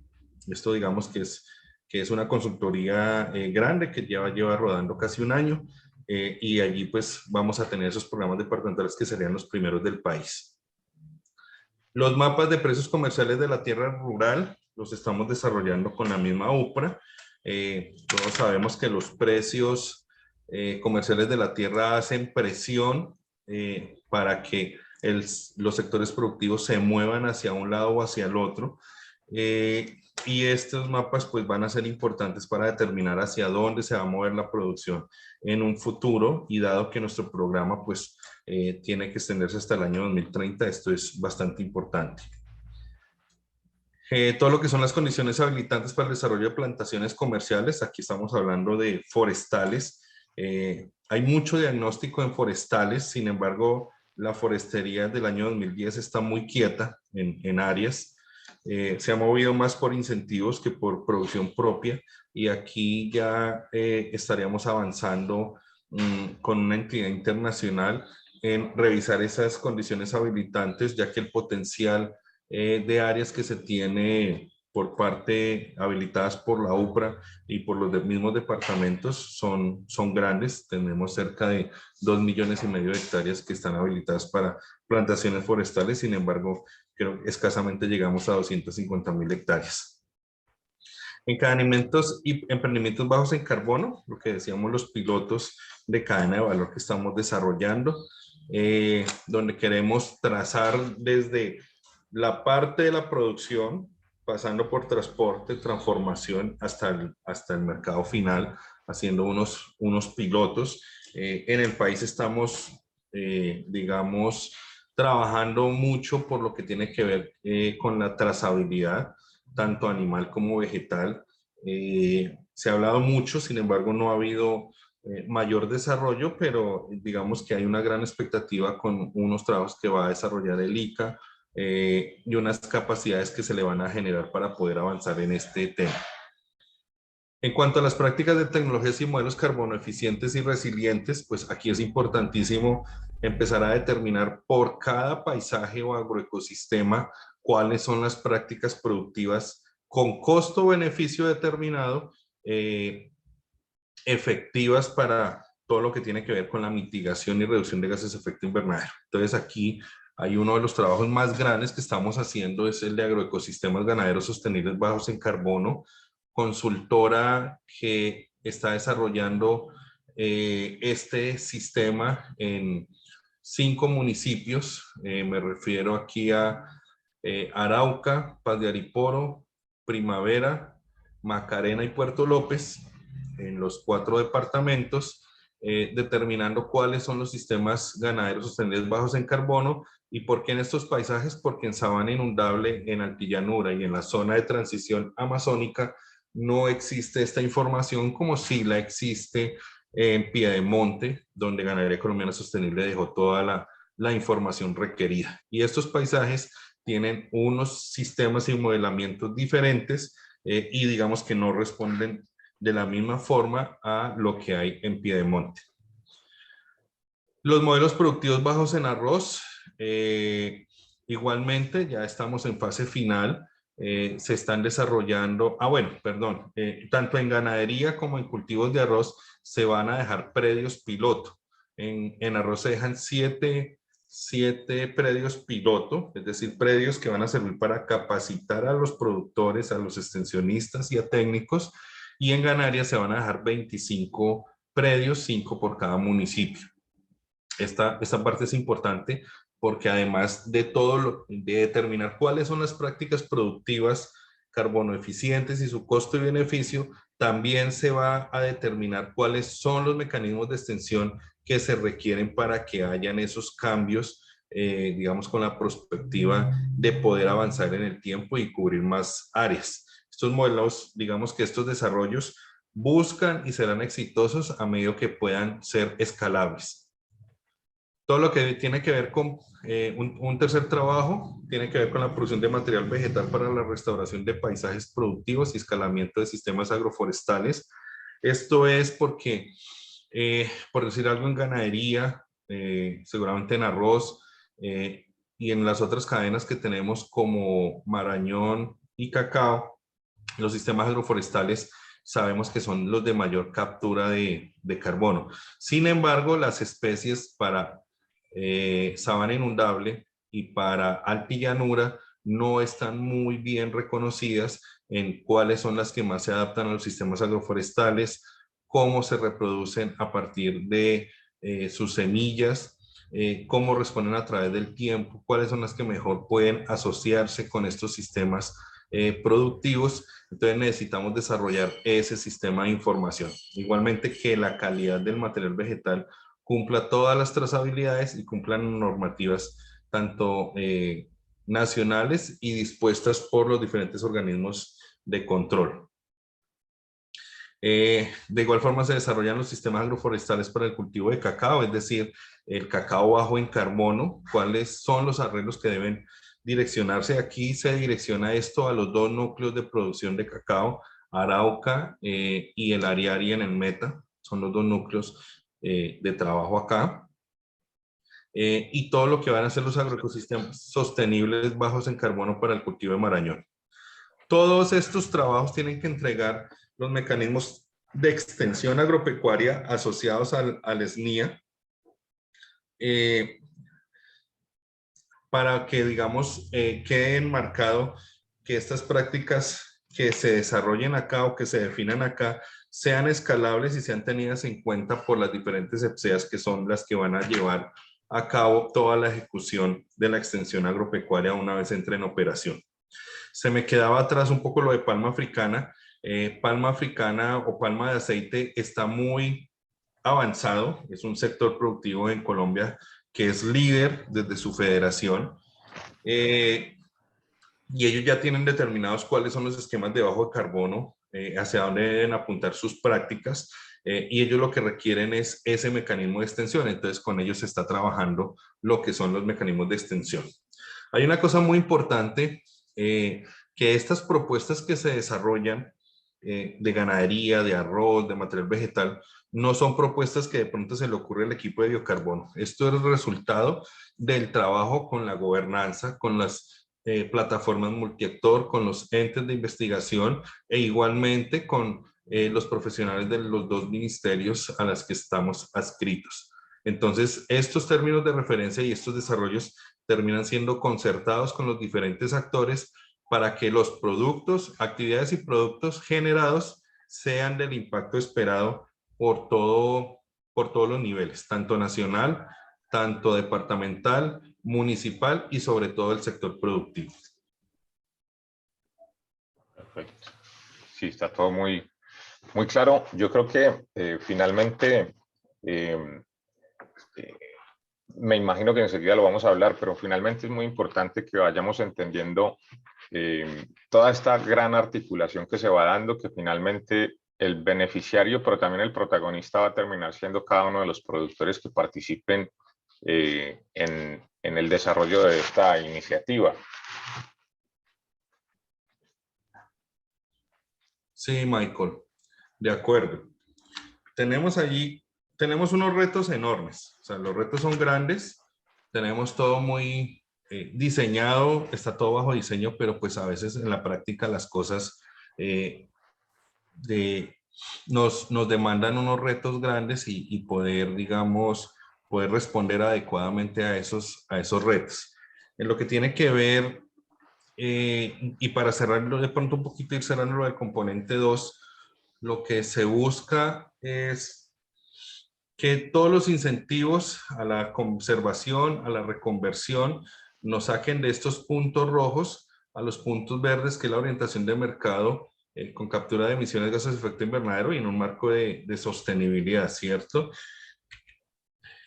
Esto digamos que es una consultoría grande que lleva rodando casi un año, y allí pues vamos a tener esos programas departamentales que serían los primeros del país. Los mapas de precios comerciales de la tierra rural los estamos desarrollando con la misma UPRA. Todos sabemos que los precios comerciales de la tierra hacen presión para que los sectores productivos se muevan hacia un lado o hacia el otro. Y estos mapas pues van a ser importantes para determinar hacia dónde se va a mover la producción en un futuro, y dado que nuestro programa pues tiene que extenderse hasta el año 2030, esto es bastante importante. Todo lo que son las condiciones habilitantes para el desarrollo de plantaciones comerciales, aquí estamos hablando de forestales. Hay mucho diagnóstico en forestales, sin embargo, la forestería del año 2010 está muy quieta en áreas. Se ha movido más por incentivos que por producción propia, y aquí ya estaríamos avanzando con una entidad internacional en revisar esas condiciones habilitantes, ya que el potencial de áreas que se tiene por parte habilitadas por la UPRA y por los mismos departamentos son grandes. Tenemos cerca de 2,5 millones de hectáreas que están habilitadas para plantaciones forestales. Sin embargo, creo que escasamente llegamos a 250,000 hectáreas. Encadenamientos y emprendimientos bajos en carbono, lo que decíamos, los pilotos de cadena de valor que estamos desarrollando, donde queremos trazar desde la parte de la producción, pasando por transporte, transformación, hasta el mercado final, haciendo unos pilotos. En el país estamos, digamos, trabajando mucho por lo que tiene que ver con la trazabilidad, tanto animal como vegetal. Se ha hablado mucho, sin embargo, no ha habido mayor desarrollo, pero digamos que hay una gran expectativa con unos trabajos que va a desarrollar el ICA, y unas capacidades que se le van a generar para poder avanzar en este tema. En cuanto a las prácticas de tecnologías y modelos carbono eficientes y resilientes, pues aquí es importantísimo empezar a determinar por cada paisaje o agroecosistema cuáles son las prácticas productivas con costo-beneficio determinado, efectivas para todo lo que tiene que ver con la mitigación y reducción de gases de efecto invernadero. Entonces aquí hay uno de los trabajos más grandes que estamos haciendo, es el de agroecosistemas ganaderos sostenibles bajos en carbono, consultora que está desarrollando este sistema en 5 municipios. Me refiero aquí a Arauca, Paz de Ariporo, Primavera, Macarena y Puerto López, en los 4 departamentos, determinando cuáles son los sistemas ganaderos sostenibles bajos en carbono. ¿Y por qué en estos paisajes? Porque en sabana inundable, en altillanura y en la zona de transición amazónica no existe esta información como si la existe en Piedemonte, donde Ganadería Colombiana Sostenible dejó toda la información requerida. Y estos paisajes tienen unos sistemas y modelamientos diferentes, y digamos que no responden de la misma forma a lo que hay en Piedemonte. Los modelos productivos bajos en arroz, igualmente ya estamos en fase final. Se están desarrollando, tanto en ganadería como en cultivos de arroz se van a dejar predios piloto. En arroz se dejan 7 predios piloto, es decir, predios que van a servir para capacitar a los productores, a los extensionistas y a técnicos, y en ganadería se van a dejar 25 predios, 5 por cada municipio. Esta parte es importante porque además de de determinar cuáles son las prácticas productivas carbono eficientes y su costo y beneficio, también se va a determinar cuáles son los mecanismos de extensión que se requieren para que hayan esos cambios, digamos, con la perspectiva de poder avanzar en el tiempo y cubrir más áreas. Estos modelos, digamos que estos desarrollos buscan y serán exitosos a medida que puedan ser escalables. Todo lo que tiene que ver con un tercer trabajo, tiene que ver con la producción de material vegetal para la restauración de paisajes productivos y escalamiento de sistemas agroforestales. Esto es porque, por decir algo, en ganadería, seguramente en arroz, y en las otras cadenas que tenemos como Marañón y Cacao, los sistemas agroforestales sabemos que son los de mayor captura de carbono. Sin embargo, las especies para sabana inundable y para altillanura no están muy bien reconocidas en cuáles son las que más se adaptan a los sistemas agroforestales, cómo se reproducen a partir de sus semillas, cómo responden a través del tiempo, cuáles son las que mejor pueden asociarse con estos sistemas productivos. Entonces necesitamos desarrollar ese sistema de información. Igualmente que la calidad del material vegetal cumpla todas las trazabilidades y cumplan normativas tanto nacionales y dispuestas por los diferentes organismos de control. De igual forma se desarrollan los sistemas agroforestales para el cultivo de cacao, es decir, el cacao bajo en carbono, cuáles son los arreglos que deben direccionarse. Aquí se direcciona esto a los dos núcleos de producción de cacao, Arauca y el Ariari en el Meta, son los dos núcleos de trabajo acá. Y todo lo que van a ser los agroecosistemas sostenibles bajos en carbono para el cultivo de Marañón. Todos estos trabajos tienen que entregar los mecanismos de extensión agropecuaria asociados al SNIA para que, digamos, quede enmarcado que estas prácticas que se desarrollen acá o que se definan acá sean escalables y sean tenidas en cuenta por las diferentes EPSEAs que son las que van a llevar a cabo toda la ejecución de la extensión agropecuaria una vez entre en operación. Se me quedaba atrás un poco lo de palma africana. Palma africana o palma de aceite está muy avanzado, es un sector productivo en Colombia que es líder desde su federación y ellos ya tienen determinados cuáles son los esquemas de bajo de carbono, hacia dónde deben apuntar sus prácticas y ellos lo que requieren es ese mecanismo de extensión, entonces con ellos se está trabajando lo que son los mecanismos de extensión. Hay una cosa muy importante, que estas propuestas que se desarrollan de ganadería, de arroz, de material vegetal, no son propuestas que de pronto se le ocurre al equipo de biocarbono. Esto es el resultado del trabajo con la gobernanza, con las plataformas multiactor, con los entes de investigación e igualmente con los profesionales de los dos ministerios a las que estamos adscritos. Entonces, estos términos de referencia y estos desarrollos terminan siendo concertados con los diferentes actores para que los productos, actividades y productos generados sean del impacto esperado por todos los niveles, tanto nacional, tanto departamental, municipal y sobre todo el sector productivo. Perfecto. Sí, está todo muy claro. Yo creo que finalmente, me imagino que enseguida lo vamos a hablar, pero finalmente es muy importante que vayamos entendiendo toda esta gran articulación que se va dando, que finalmente el beneficiario, pero también el protagonista va a terminar siendo cada uno de los productores que participen en el desarrollo de esta iniciativa. Sí, Michael, de acuerdo. Tenemos unos retos enormes, o sea, los retos son grandes, tenemos todo muy diseñado, está todo bajo diseño, pero pues a veces en la práctica las cosas nos demandan unos retos grandes y poder, digamos, poder responder adecuadamente a esos retos. En lo que tiene que ver, y para cerrarlo de pronto un poquito, ir cerrando lo del componente 2, lo que se busca es que todos los incentivos a la conservación, a la reconversión, nos saquen de estos puntos rojos a los puntos verdes, que es la orientación de mercado con captura de emisiones de gases de efecto invernadero y en un marco de sostenibilidad, ¿cierto?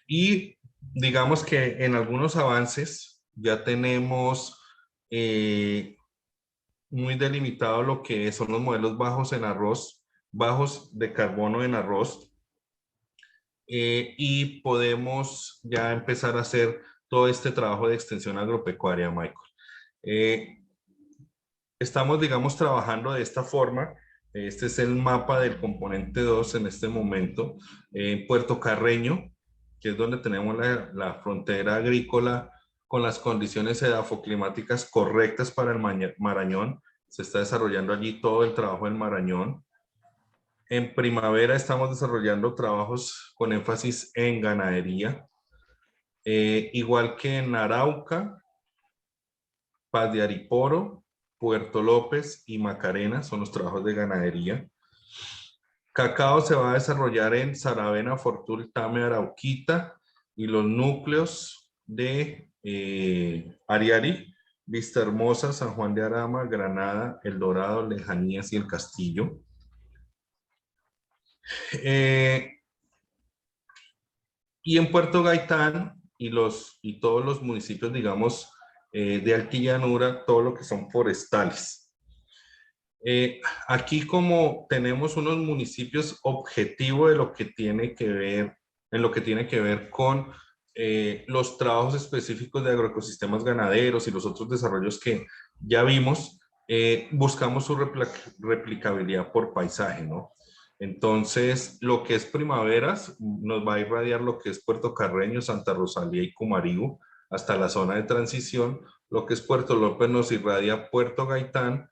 Y digamos que en algunos avances ya tenemos muy delimitado lo que son los modelos bajos en arroz, bajos de carbono en arroz, y podemos ya empezar a hacer todo este trabajo de extensión agropecuaria, Michael. Estamos, digamos, trabajando de esta forma. Este es el mapa del componente 2 en este momento. Puerto Carreño, que es donde tenemos la frontera agrícola con las condiciones edafoclimáticas correctas para el Marañón. Se está desarrollando allí todo el trabajo del Marañón. En primavera estamos desarrollando trabajos con énfasis en ganadería, igual que en Arauca, Paz de Ariporo, Puerto López y Macarena son los trabajos de ganadería. Cacao se va a desarrollar en Saravena, Fortul, Tame, Arauquita y los núcleos de Ariari, Vista Hermosa, San Juan de Arama, Granada, El Dorado, Lejanías y El Castillo. Y en Puerto Gaitán y todos los municipios, digamos, de altillanura, todo lo que son forestales. Aquí como tenemos unos municipios objetivo de lo que tiene que ver, en lo que tiene que ver con los trabajos específicos de agroecosistemas ganaderos y los otros desarrollos que ya vimos, buscamos su replicabilidad por paisaje, ¿no? Entonces, lo que es Primaveras nos va a irradiar lo que es Puerto Carreño, Santa Rosalía y Cumaribo hasta la zona de transición. Lo que es Puerto López nos irradia Puerto Gaitán.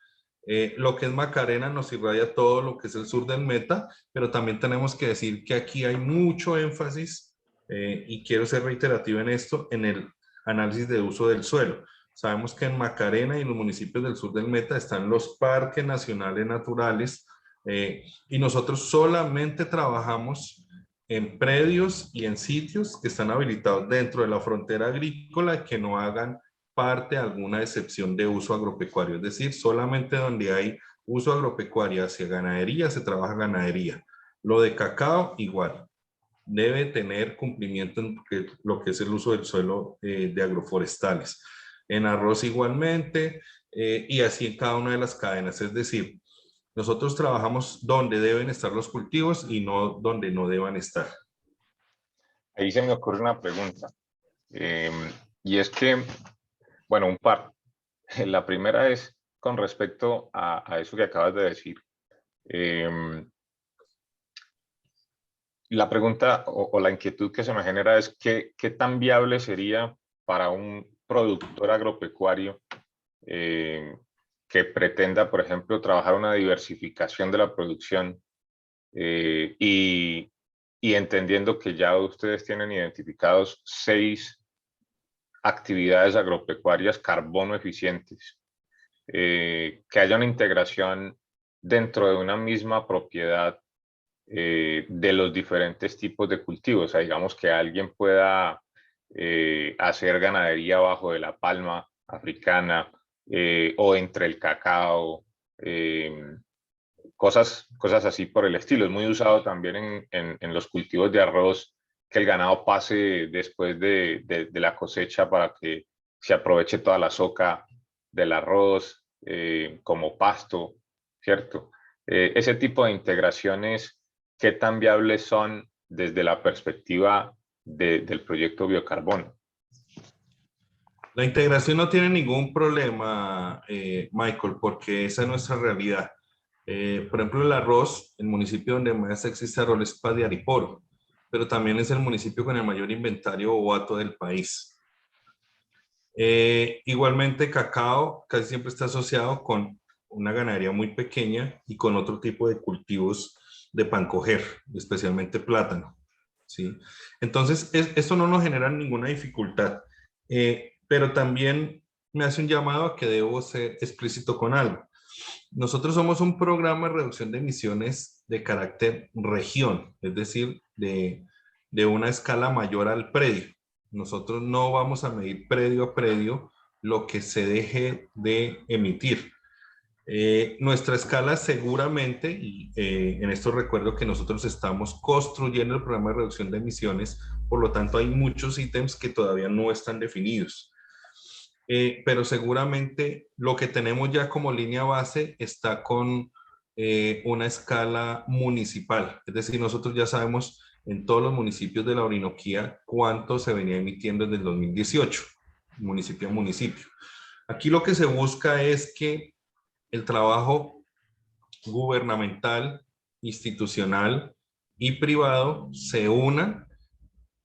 Lo que es Macarena nos irradia todo lo que es el sur del Meta, pero también tenemos que decir que aquí hay mucho énfasis, y quiero ser reiterativo en esto, en el análisis de uso del suelo. Sabemos que en Macarena y en los municipios del sur del Meta están los parques nacionales naturales, y nosotros solamente trabajamos en predios y en sitios que están habilitados dentro de la frontera agrícola que no hagan parte alguna excepción de uso agropecuario, es decir, solamente donde hay uso agropecuario hacia ganadería se trabaja ganadería. Lo de cacao igual, debe tener cumplimiento en lo que es el uso del suelo de agroforestales. En arroz igualmente, y así en cada una de las cadenas, es decir, nosotros trabajamos donde deben estar los cultivos y no donde no deban estar. Ahí se me ocurre una pregunta. Y es que, bueno, un par. La primera es con respecto a eso que acabas de decir. La pregunta o la inquietud que se me genera es ¿qué tan viable sería para un productor agropecuario que pretenda, por ejemplo, trabajar una diversificación de la producción y entendiendo que ya ustedes tienen identificados 6 actividades agropecuarias carbono eficientes, que haya una integración dentro de una misma propiedad de los diferentes tipos de cultivos? O sea, digamos que alguien pueda hacer ganadería bajo de la palma africana o entre el cacao, cosas así por el estilo. Es muy usado también en los cultivos de arroz, que el ganado pase después de la cosecha para que se aproveche toda la soca del arroz como pasto, ¿cierto? Ese tipo de integraciones, ¿qué tan viables son desde la perspectiva del proyecto Biocarbono? La integración no tiene ningún problema, Michael, porque esa es nuestra realidad. Por ejemplo, el arroz, el municipio donde más existe arroz es Paz de Ariporo, pero también es el municipio con el mayor inventario boato del país. Igualmente, cacao casi siempre está asociado con una ganadería muy pequeña y con otro tipo de cultivos de pan coger, especialmente plátano, ¿sí? Entonces, esto no nos genera ninguna dificultad, pero también me hace un llamado a que debo ser explícito con algo. Nosotros somos un programa de reducción de emisiones de carácter región, es decir, de una escala mayor al predio. Nosotros no vamos a medir predio a predio lo que se deje de emitir. Nuestra escala seguramente, y en esto recuerdo que nosotros estamos construyendo el programa de reducción de emisiones, por lo tanto hay muchos ítems que todavía no están definidos. Pero seguramente lo que tenemos ya como línea base está con una escala municipal. Es decir, nosotros ya sabemos en todos los municipios de la Orinoquía cuánto se venía emitiendo desde el 2018, municipio a municipio. Aquí lo que se busca es que el trabajo gubernamental, institucional y privado se unan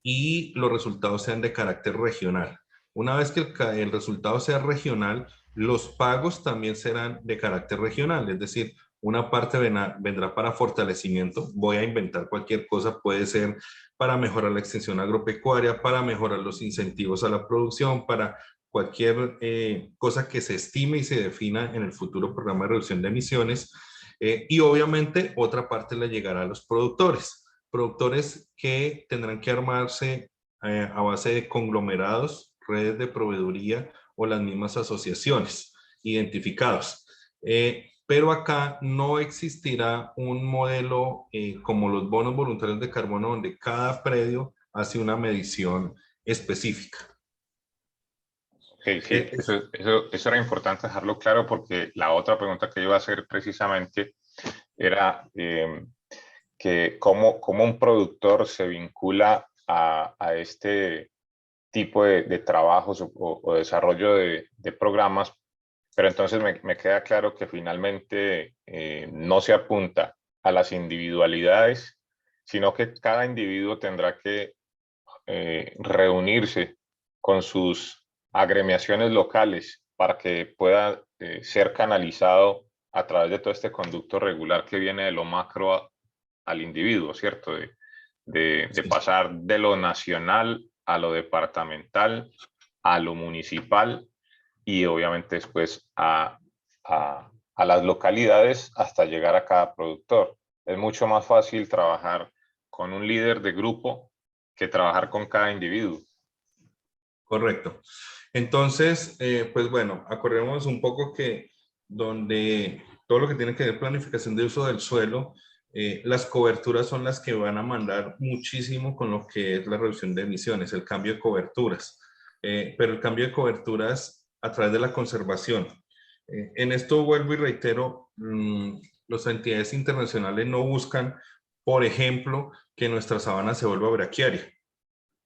y los resultados sean de carácter regional. Una vez que el resultado sea regional, los pagos también serán de carácter regional, es decir, una parte vendrá para fortalecimiento. Voy a inventar cualquier cosa, puede ser para mejorar la extensión agropecuaria, para mejorar los incentivos a la producción, para cualquier cosa que se estime y se defina en el futuro programa de reducción de emisiones. Y obviamente otra parte le llegará a los productores que tendrán que armarse a base de conglomerados, redes de proveeduría o las mismas asociaciones identificados. Pero acá no existirá un modelo como los bonos voluntarios de carbono donde cada predio hace una medición específica. Ok, sí, eso era importante dejarlo claro porque la otra pregunta que iba a hacer precisamente era que cómo un productor se vincula a este tipo de trabajos o desarrollo de programas, pero entonces me queda claro que finalmente no se apunta a las individualidades, sino que cada individuo tendrá que reunirse con sus agremiaciones locales para que pueda ser canalizado a través de todo este conducto regular que viene de lo macro al individuo, ¿cierto? De pasar de lo nacional a lo departamental, a lo municipal y obviamente después a las localidades hasta llegar a cada productor. Es mucho más fácil trabajar con un líder de grupo que trabajar con cada individuo. Correcto. Entonces, pues bueno, acordémonos un poco que donde todo lo que tiene que ver planificación de uso del suelo, las coberturas son las que van a mandar muchísimo con lo que es la reducción de emisiones, el cambio de coberturas. Pero el cambio de coberturas a través de la conservación. En esto vuelvo y reitero, las entidades internacionales no buscan, por ejemplo, que nuestra sabana se vuelva braquiaria,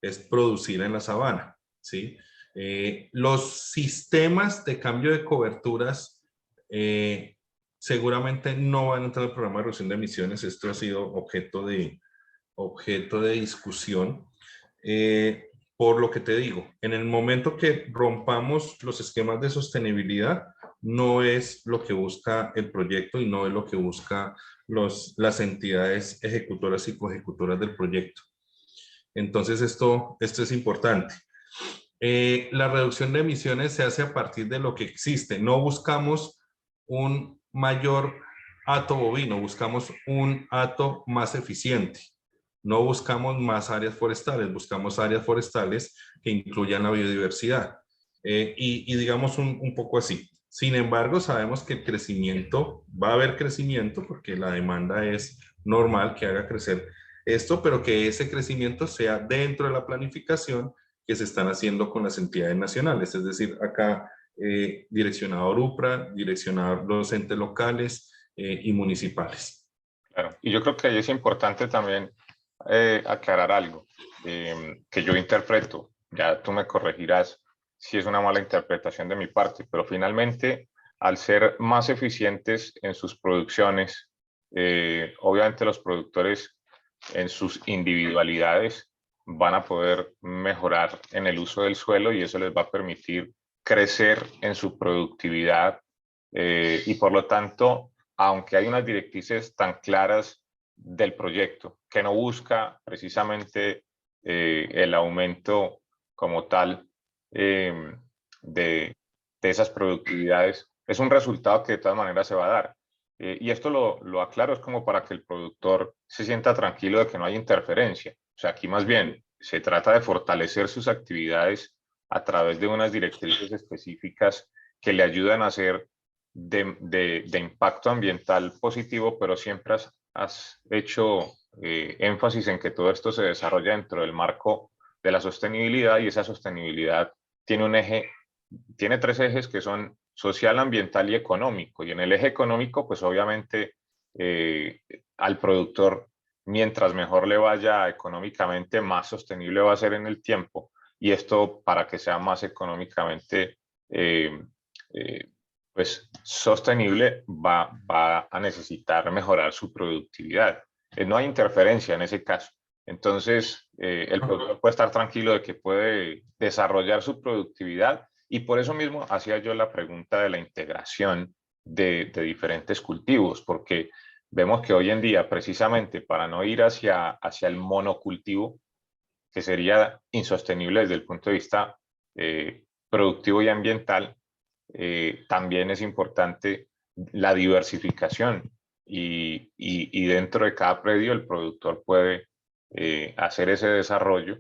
es producir en la sabana, ¿sí? Los sistemas de cambio de coberturas seguramente no van a entrar al programa de reducción de emisiones. Esto ha sido objeto de discusión. Por lo que te digo, en el momento que rompamos los esquemas de sostenibilidad, no es lo que busca el proyecto y no es lo que busca las entidades ejecutoras y coejecutoras del proyecto. Entonces, esto es importante. La reducción de emisiones se hace a partir de lo que existe. No buscamos un mayor hato bovino, buscamos un hato más eficiente. No buscamos más áreas forestales, buscamos áreas forestales que incluyan la biodiversidad. Y digamos un poco así. Sin embargo, sabemos que el crecimiento, va a haber crecimiento porque la demanda es normal que haga crecer esto, pero que ese crecimiento sea dentro de la planificación que se están haciendo con las entidades nacionales. Es decir, acá direccionado UPRA, direccionado los entes locales y municipales. Claro. Y yo creo que ahí es importante también aclarar algo que yo interpreto. Ya tú me corregirás si es una mala interpretación de mi parte, pero finalmente, al ser más eficientes en sus producciones, obviamente los productores en sus individualidades van a poder mejorar en el uso del suelo y eso les va a permitir crecer en su productividad y por lo tanto, aunque hay unas directrices tan claras del proyecto que no busca precisamente el aumento como tal de esas productividades, es un resultado que de todas maneras se va a dar. Y esto lo aclaro, es como para que el productor se sienta tranquilo de que no hay interferencia. O sea, aquí más bien se trata de fortalecer sus actividades a través de unas directrices específicas que le ayudan a hacer de impacto ambiental positivo, pero siempre has hecho énfasis en que todo esto se desarrolla dentro del marco de la sostenibilidad y esa sostenibilidad tiene tres ejes que son social, ambiental y económico. Y en el eje económico, pues obviamente al productor, mientras mejor le vaya económicamente, más sostenible va a ser en el tiempo. Y esto para que sea más económicamente pues sostenible va a necesitar mejorar su productividad. No hay interferencia en ese caso. Entonces, el productor puede estar tranquilo de que puede desarrollar su productividad y por eso mismo hacía yo la pregunta de la integración de diferentes cultivos, porque vemos que hoy en día, precisamente para no ir hacia el monocultivo, que sería insostenible desde el punto de vista productivo y ambiental, también es importante la diversificación y dentro de cada predio el productor puede hacer ese desarrollo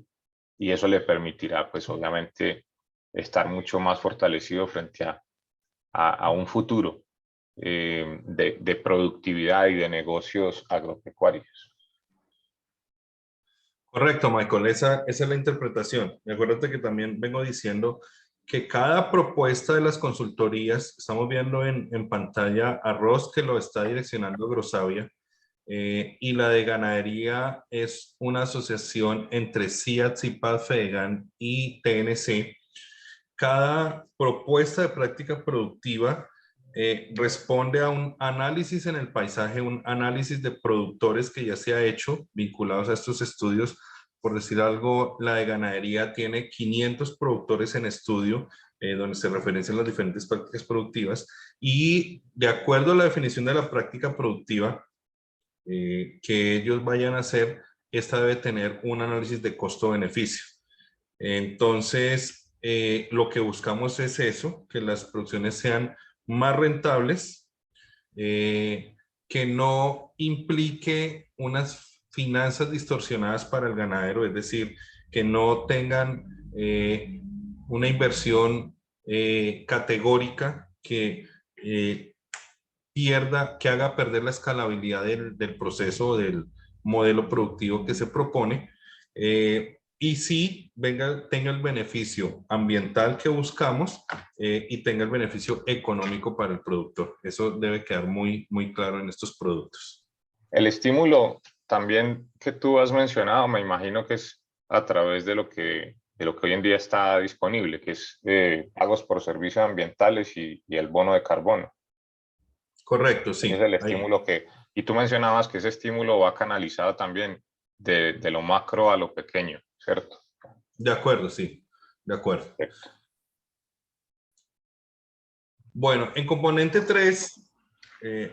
y eso le permitirá, pues obviamente, estar mucho más fortalecido frente a un futuro de productividad y de negocios agropecuarios. Correcto, Michael, esa es la interpretación. Y acuérdate que también vengo diciendo que cada propuesta de las consultorías, estamos viendo en pantalla a Ross que lo está direccionando Grosavia, y la de ganadería es una asociación entre CIAT, CIPAD, FEDEGAN y TNC. Cada propuesta de práctica productiva responde a un análisis en el paisaje, un análisis de productores que ya se ha hecho vinculados a estos estudios. Por decir algo, la de ganadería tiene 500 productores en estudio, donde se referencian las diferentes prácticas productivas, y de acuerdo a la definición de la práctica productiva que ellos vayan a hacer, esta debe tener un análisis de costo-beneficio. Entonces, lo que buscamos es eso, que las producciones sean más rentables, que no implique unas finanzas distorsionadas para el ganadero, es decir, que no tengan una inversión categórica que haga perder la escalabilidad del proceso, del modelo productivo que se propone, y sí tenga el beneficio ambiental que buscamos y tenga el beneficio económico para el productor. Eso debe quedar muy, muy claro en estos productos. El estímulo también que tú has mencionado, me imagino que es a través de lo que hoy en día está disponible, que es pagos por servicios ambientales y el bono de carbono. Correcto, Ese es sí. el estímulo y tú mencionabas que ese estímulo va canalizado también de lo macro a lo pequeño, ¿cierto? De acuerdo, sí, de acuerdo. Perfecto. Bueno, en componente 3,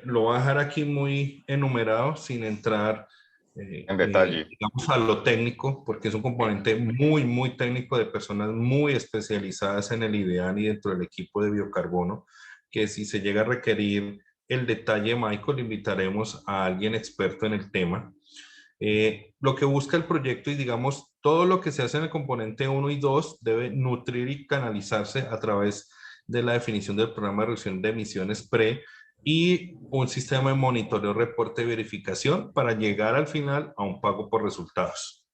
lo voy a dejar aquí muy enumerado sin entrar, En detalle. digamos, a lo técnico, porque es un componente muy, muy técnico de personas muy especializadas en el IDEAN y dentro del equipo de biocarbono, que si se llega a requerir el detalle, Michael, invitaremos a alguien experto en el tema. Lo que busca el proyecto y digamos, todo lo que se hace en el componente 1 y 2 debe nutrir y canalizarse a través de la definición del programa de reducción de emisiones PRE y un sistema de monitoreo, reporte y verificación para llegar al final a un pago por resultados.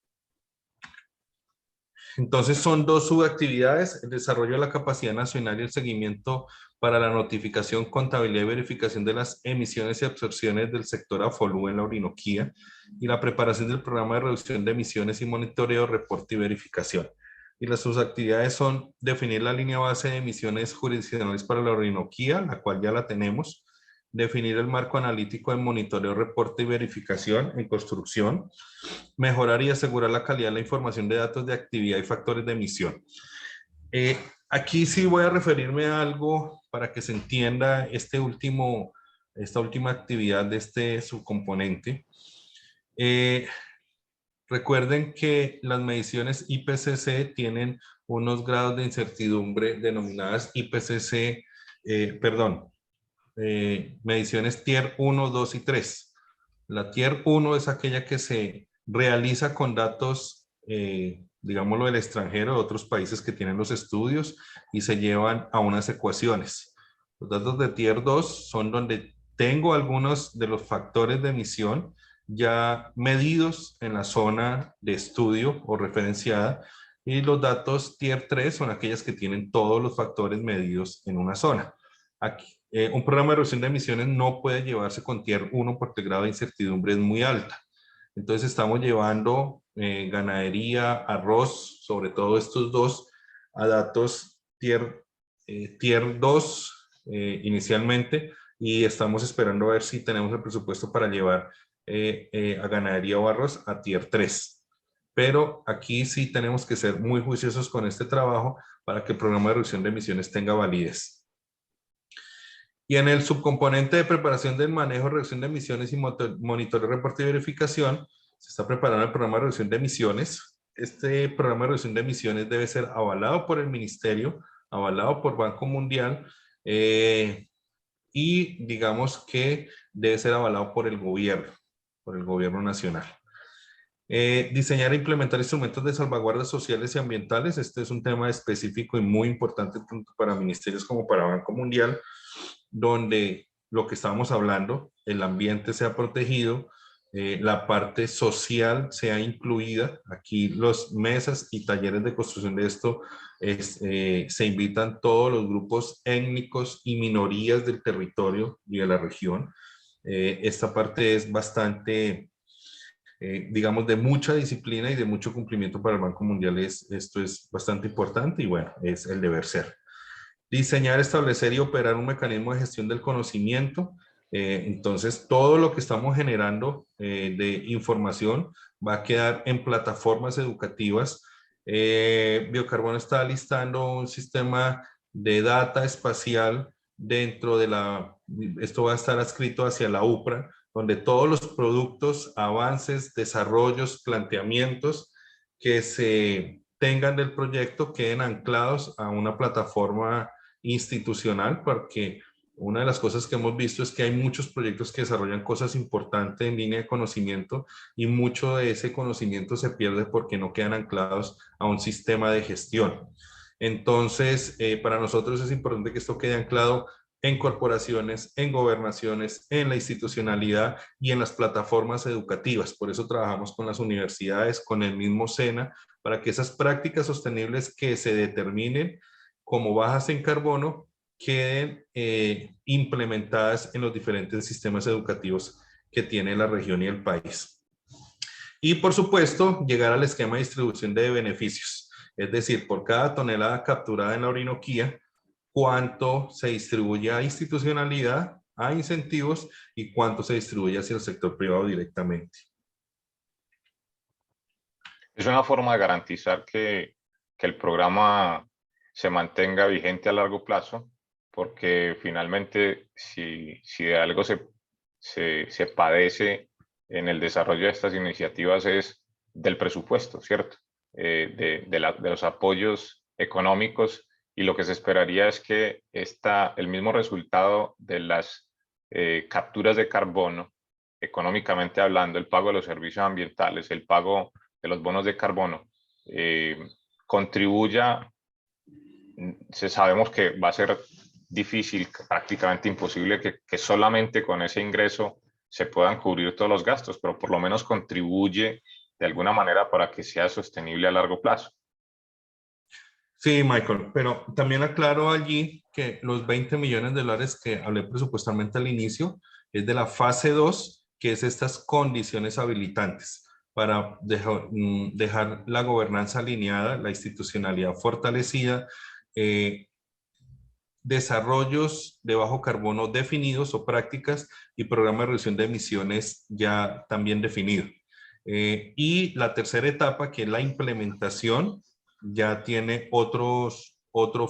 Entonces son dos subactividades: el desarrollo de la capacidad nacional y el seguimiento para la notificación, contabilidad y verificación de las emisiones y absorciones del sector AFOLU en la Orinoquía, y la preparación del programa de reducción de emisiones y monitoreo, reporte y verificación. Y las subactividades son definir la línea base de emisiones jurisdiccionales para la Orinoquía, la cual ya la tenemos; definir el marco analítico de monitoreo, reporte y verificación en construcción; mejorar y asegurar la calidad de la información de datos de actividad y factores de emisión. Aquí sí voy a referirme a algo para que se entienda esta última actividad de este subcomponente. Recuerden que las mediciones IPCC tienen unos grados de incertidumbre denominadas IPCC, mediciones Tier 1, 2 y 3. La Tier 1 es aquella que se realiza con datos, digámoslo, del extranjero, de otros países que tienen los estudios, y se llevan a unas ecuaciones. Los datos de Tier 2 son donde tengo algunos de los factores de emisión ya medidos en la zona de estudio o referenciada, y los datos Tier 3 son aquellas que tienen todos los factores medidos en una zona. Aquí, un programa de reducción de emisiones no puede llevarse con Tier 1 porque el grado de incertidumbre es muy alta. Entonces estamos llevando ganadería, arroz, sobre todo estos dos, a datos tier 2 inicialmente, y estamos esperando a ver si tenemos el presupuesto para llevar a ganadería o arroz a Tier 3. Pero aquí sí tenemos que ser muy juiciosos con este trabajo para que el programa de reducción de emisiones tenga validez. Y en el subcomponente de preparación del manejo, reducción de emisiones y monitoreo, reporte y verificación, se está preparando el programa de reducción de emisiones. Este programa de reducción de emisiones debe ser avalado por el Ministerio, avalado por Banco Mundial, y digamos que debe ser avalado por el gobierno nacional. Diseñar e implementar instrumentos de salvaguardas sociales y ambientales. Este es un tema específico y muy importante tanto para ministerios como para Banco Mundial, donde lo que estábamos hablando, el ambiente sea protegido, la parte social sea incluida. Aquí los mesas y talleres de construcción de esto se invitan todos los grupos étnicos y minorías del territorio y de la región. Esta parte es bastante, digamos, de mucha disciplina y de mucho cumplimiento para el Banco Mundial. Esto es bastante importante y bueno, es el deber ser. Diseñar, establecer y operar un mecanismo de gestión del conocimiento. Entonces, todo lo que estamos generando de información va a quedar en plataformas educativas. Biocarbono está listando un sistema de data espacial dentro de esto va a estar adscrito hacia la UPRA, donde todos los productos, avances, desarrollos, planteamientos que se tengan del proyecto queden anclados a una plataforma institucional, porque una de las cosas que hemos visto es que hay muchos proyectos que desarrollan cosas importantes en línea de conocimiento y mucho de ese conocimiento se pierde porque no quedan anclados a un sistema de gestión. Entonces, para nosotros es importante que esto quede anclado en corporaciones, en gobernaciones, en la institucionalidad y en las plataformas educativas. Por eso trabajamos con las universidades, con el mismo SENA, para que esas prácticas sostenibles que se determinen como bajas en carbono queden implementadas en los diferentes sistemas educativos que tiene la región y el país. Y por supuesto, llegar al esquema de distribución de beneficios. Es decir, por cada tonelada capturada en la Orinoquía, cuánto se distribuye a institucionalidad, a incentivos y cuánto se distribuye hacia el sector privado directamente. Es una forma de garantizar que el programa se mantenga vigente a largo plazo, porque finalmente si de algo se padece en el desarrollo de estas iniciativas es del presupuesto, ¿cierto? De los apoyos económicos, y lo que se esperaría es que el mismo resultado de las capturas de carbono, económicamente hablando, el pago de los servicios ambientales, el pago de los bonos de carbono, contribuya. Sabemos que va a ser difícil, prácticamente imposible que solamente con ese ingreso se puedan cubrir todos los gastos, pero por lo menos contribuye de alguna manera para que sea sostenible a largo plazo. Sí, Michael, pero también aclaro allí que los 20 millones de dólares que hablé presupuestalmente al inicio es de la fase 2, que es estas condiciones habilitantes para dejar la gobernanza alineada, la institucionalidad fortalecida, desarrollos de bajo carbono definidos o prácticas y programa de reducción de emisiones ya también definido. Y la tercera etapa, que es la implementación, ya tiene otros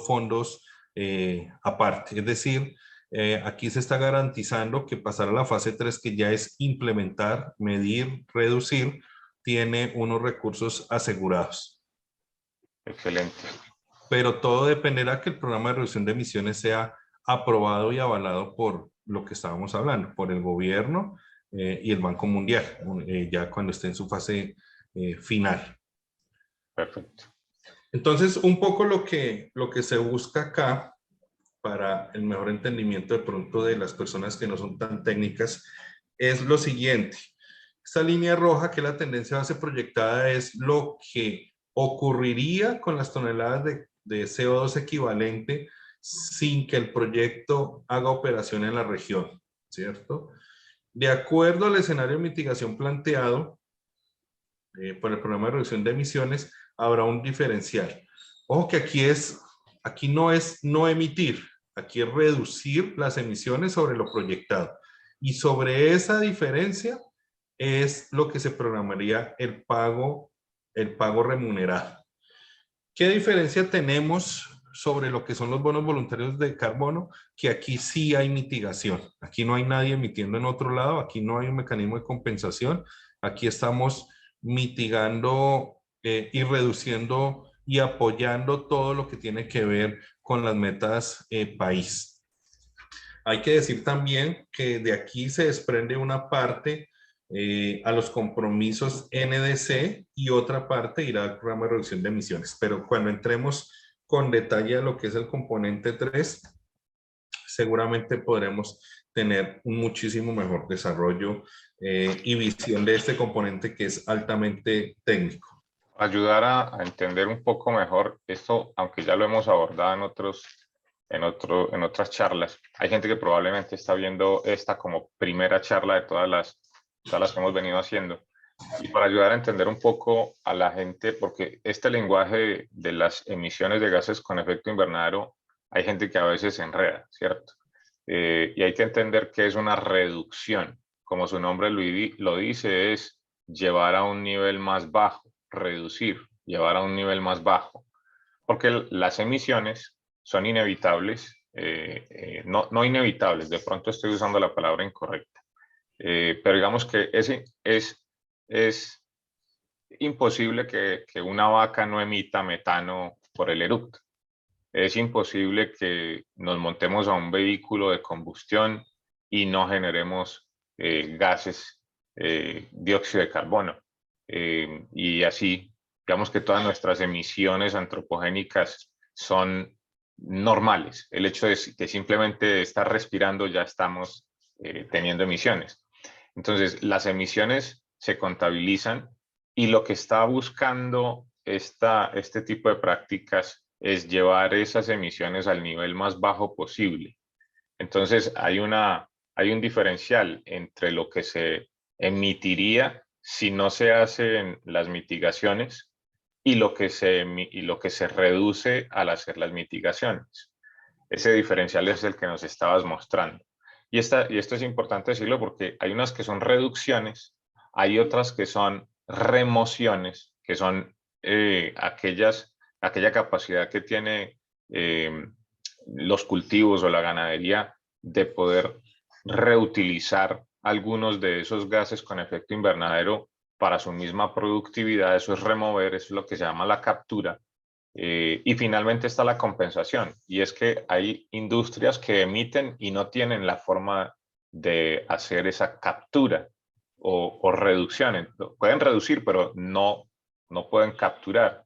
fondos aparte. Es decir, aquí se está garantizando que pasar a la fase 3, que ya es implementar, medir, reducir, tiene unos recursos asegurados. Excelente. Pero todo dependerá que el programa de reducción de emisiones sea aprobado y avalado por lo que estábamos hablando, por el gobierno y el Banco Mundial, ya cuando esté en su fase final. Perfecto. Entonces, un poco lo que se busca acá, para el mejor entendimiento de pronto de las personas que no son tan técnicas, es lo siguiente. Esta línea roja, que es la tendencia base proyectada, es lo que ocurriría con las toneladas de CO2 equivalente sin que el proyecto haga operación en la región, ¿cierto? De acuerdo al escenario de mitigación planteado por el programa de reducción de emisiones, habrá un diferencial. Ojo que aquí no es no emitir, aquí es reducir las emisiones sobre lo proyectado. Y sobre esa diferencia es lo que se programaría el pago remunerado. ¿Qué diferencia tenemos sobre lo que son los bonos voluntarios de carbono, que aquí sí hay mitigación. Aquí no hay nadie emitiendo en otro lado, aquí no hay un mecanismo de compensación. Aquí estamos mitigando y reduciendo y apoyando todo lo que tiene que ver con las metas país. Hay que decir también que de aquí se desprende una parte a los compromisos NDC y otra parte irá al programa de reducción de emisiones. Pero cuando entremos con detalle a lo que es el componente 3, seguramente podremos tener un muchísimo mejor desarrollo y visión de este componente que es altamente técnico. Ayudar a entender un poco mejor esto, aunque ya lo hemos abordado en otras charlas. Hay gente que probablemente está viendo esta como primera charla de todas las que hemos venido haciendo. Y para ayudar a entender un poco a la gente, porque este lenguaje de las emisiones de gases con efecto invernadero, hay gente que a veces se enreda, ¿cierto? Y hay que entender que es una reducción. Como su nombre lo dice, es llevar a un nivel más bajo, reducir, llevar a un nivel más bajo. Porque las emisiones son inevitables, no inevitables, de pronto estoy usando la palabra incorrecta, pero digamos que es imposible que una vaca no emita metano por el eructo. Es imposible que nos montemos a un vehículo de combustión y no generemos gases, dióxido de carbono. Y así, digamos que todas nuestras emisiones antropogénicas son normales. El hecho de que simplemente estar respirando ya estamos teniendo emisiones. Entonces, las emisiones se contabilizan y lo que está buscando este tipo de prácticas es llevar esas emisiones al nivel más bajo posible. Entonces, hay un diferencial entre lo que se emitiría si no se hacen las mitigaciones y lo que se reduce al hacer las mitigaciones. Ese diferencial es el que nos estabas mostrando. Y esto es importante decirlo porque hay unas que son reducciones, hay otras que son remociones, que son aquella capacidad que tiene los cultivos o la ganadería de poder reutilizar algunos de esos gases con efecto invernadero para su misma productividad. Eso es remover, eso es lo que se llama la captura. Y finalmente está la compensación, y es que hay industrias que emiten y no tienen la forma de hacer esa captura o reducción. Pueden reducir, pero no pueden capturar.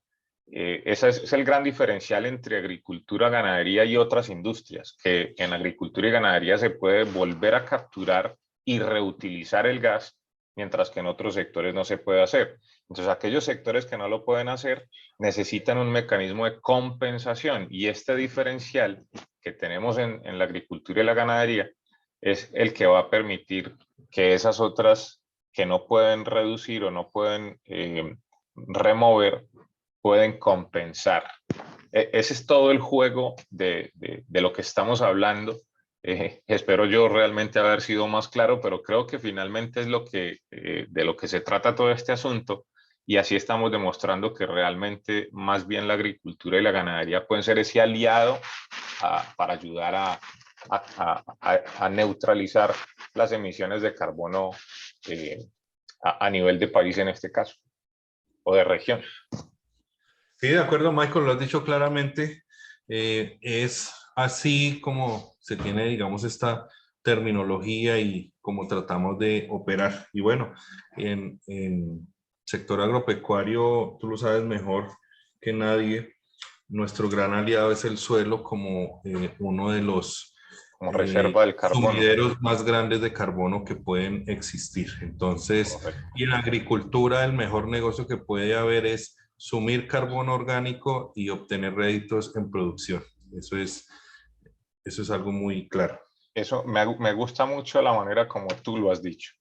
Ese es el gran diferencial entre agricultura, ganadería y otras industrias, que en agricultura y ganadería se puede volver a capturar y reutilizar el gas, mientras que en otros sectores no se puede hacer. Entonces, aquellos sectores que no lo pueden hacer necesitan un mecanismo de compensación, y este diferencial que tenemos en la agricultura y la ganadería es el que va a permitir que esas otras que no pueden reducir o no pueden remover, pueden compensar. Ese es todo el juego de lo que estamos hablando. Espero yo realmente haber sido más claro, pero creo que finalmente es de lo que se trata todo este asunto, y así estamos demostrando que realmente más bien la agricultura y la ganadería pueden ser ese aliado para ayudar a neutralizar las emisiones de carbono a nivel de país en este caso, o de región. Sí, de acuerdo, Michael, lo has dicho claramente. Es así como se tiene, digamos, esta terminología y cómo tratamos de operar. Y bueno, en sector agropecuario, tú lo sabes mejor que nadie, nuestro gran aliado es el suelo como uno de los Como reserva del carbono. sumideros más grandes de carbono que pueden existir. Entonces, Correcto. y en agricultura el mejor negocio que puede haber es sumir carbono orgánico y obtener réditos en producción. Eso es algo muy claro. Eso me gusta mucho la manera como tú lo has dicho,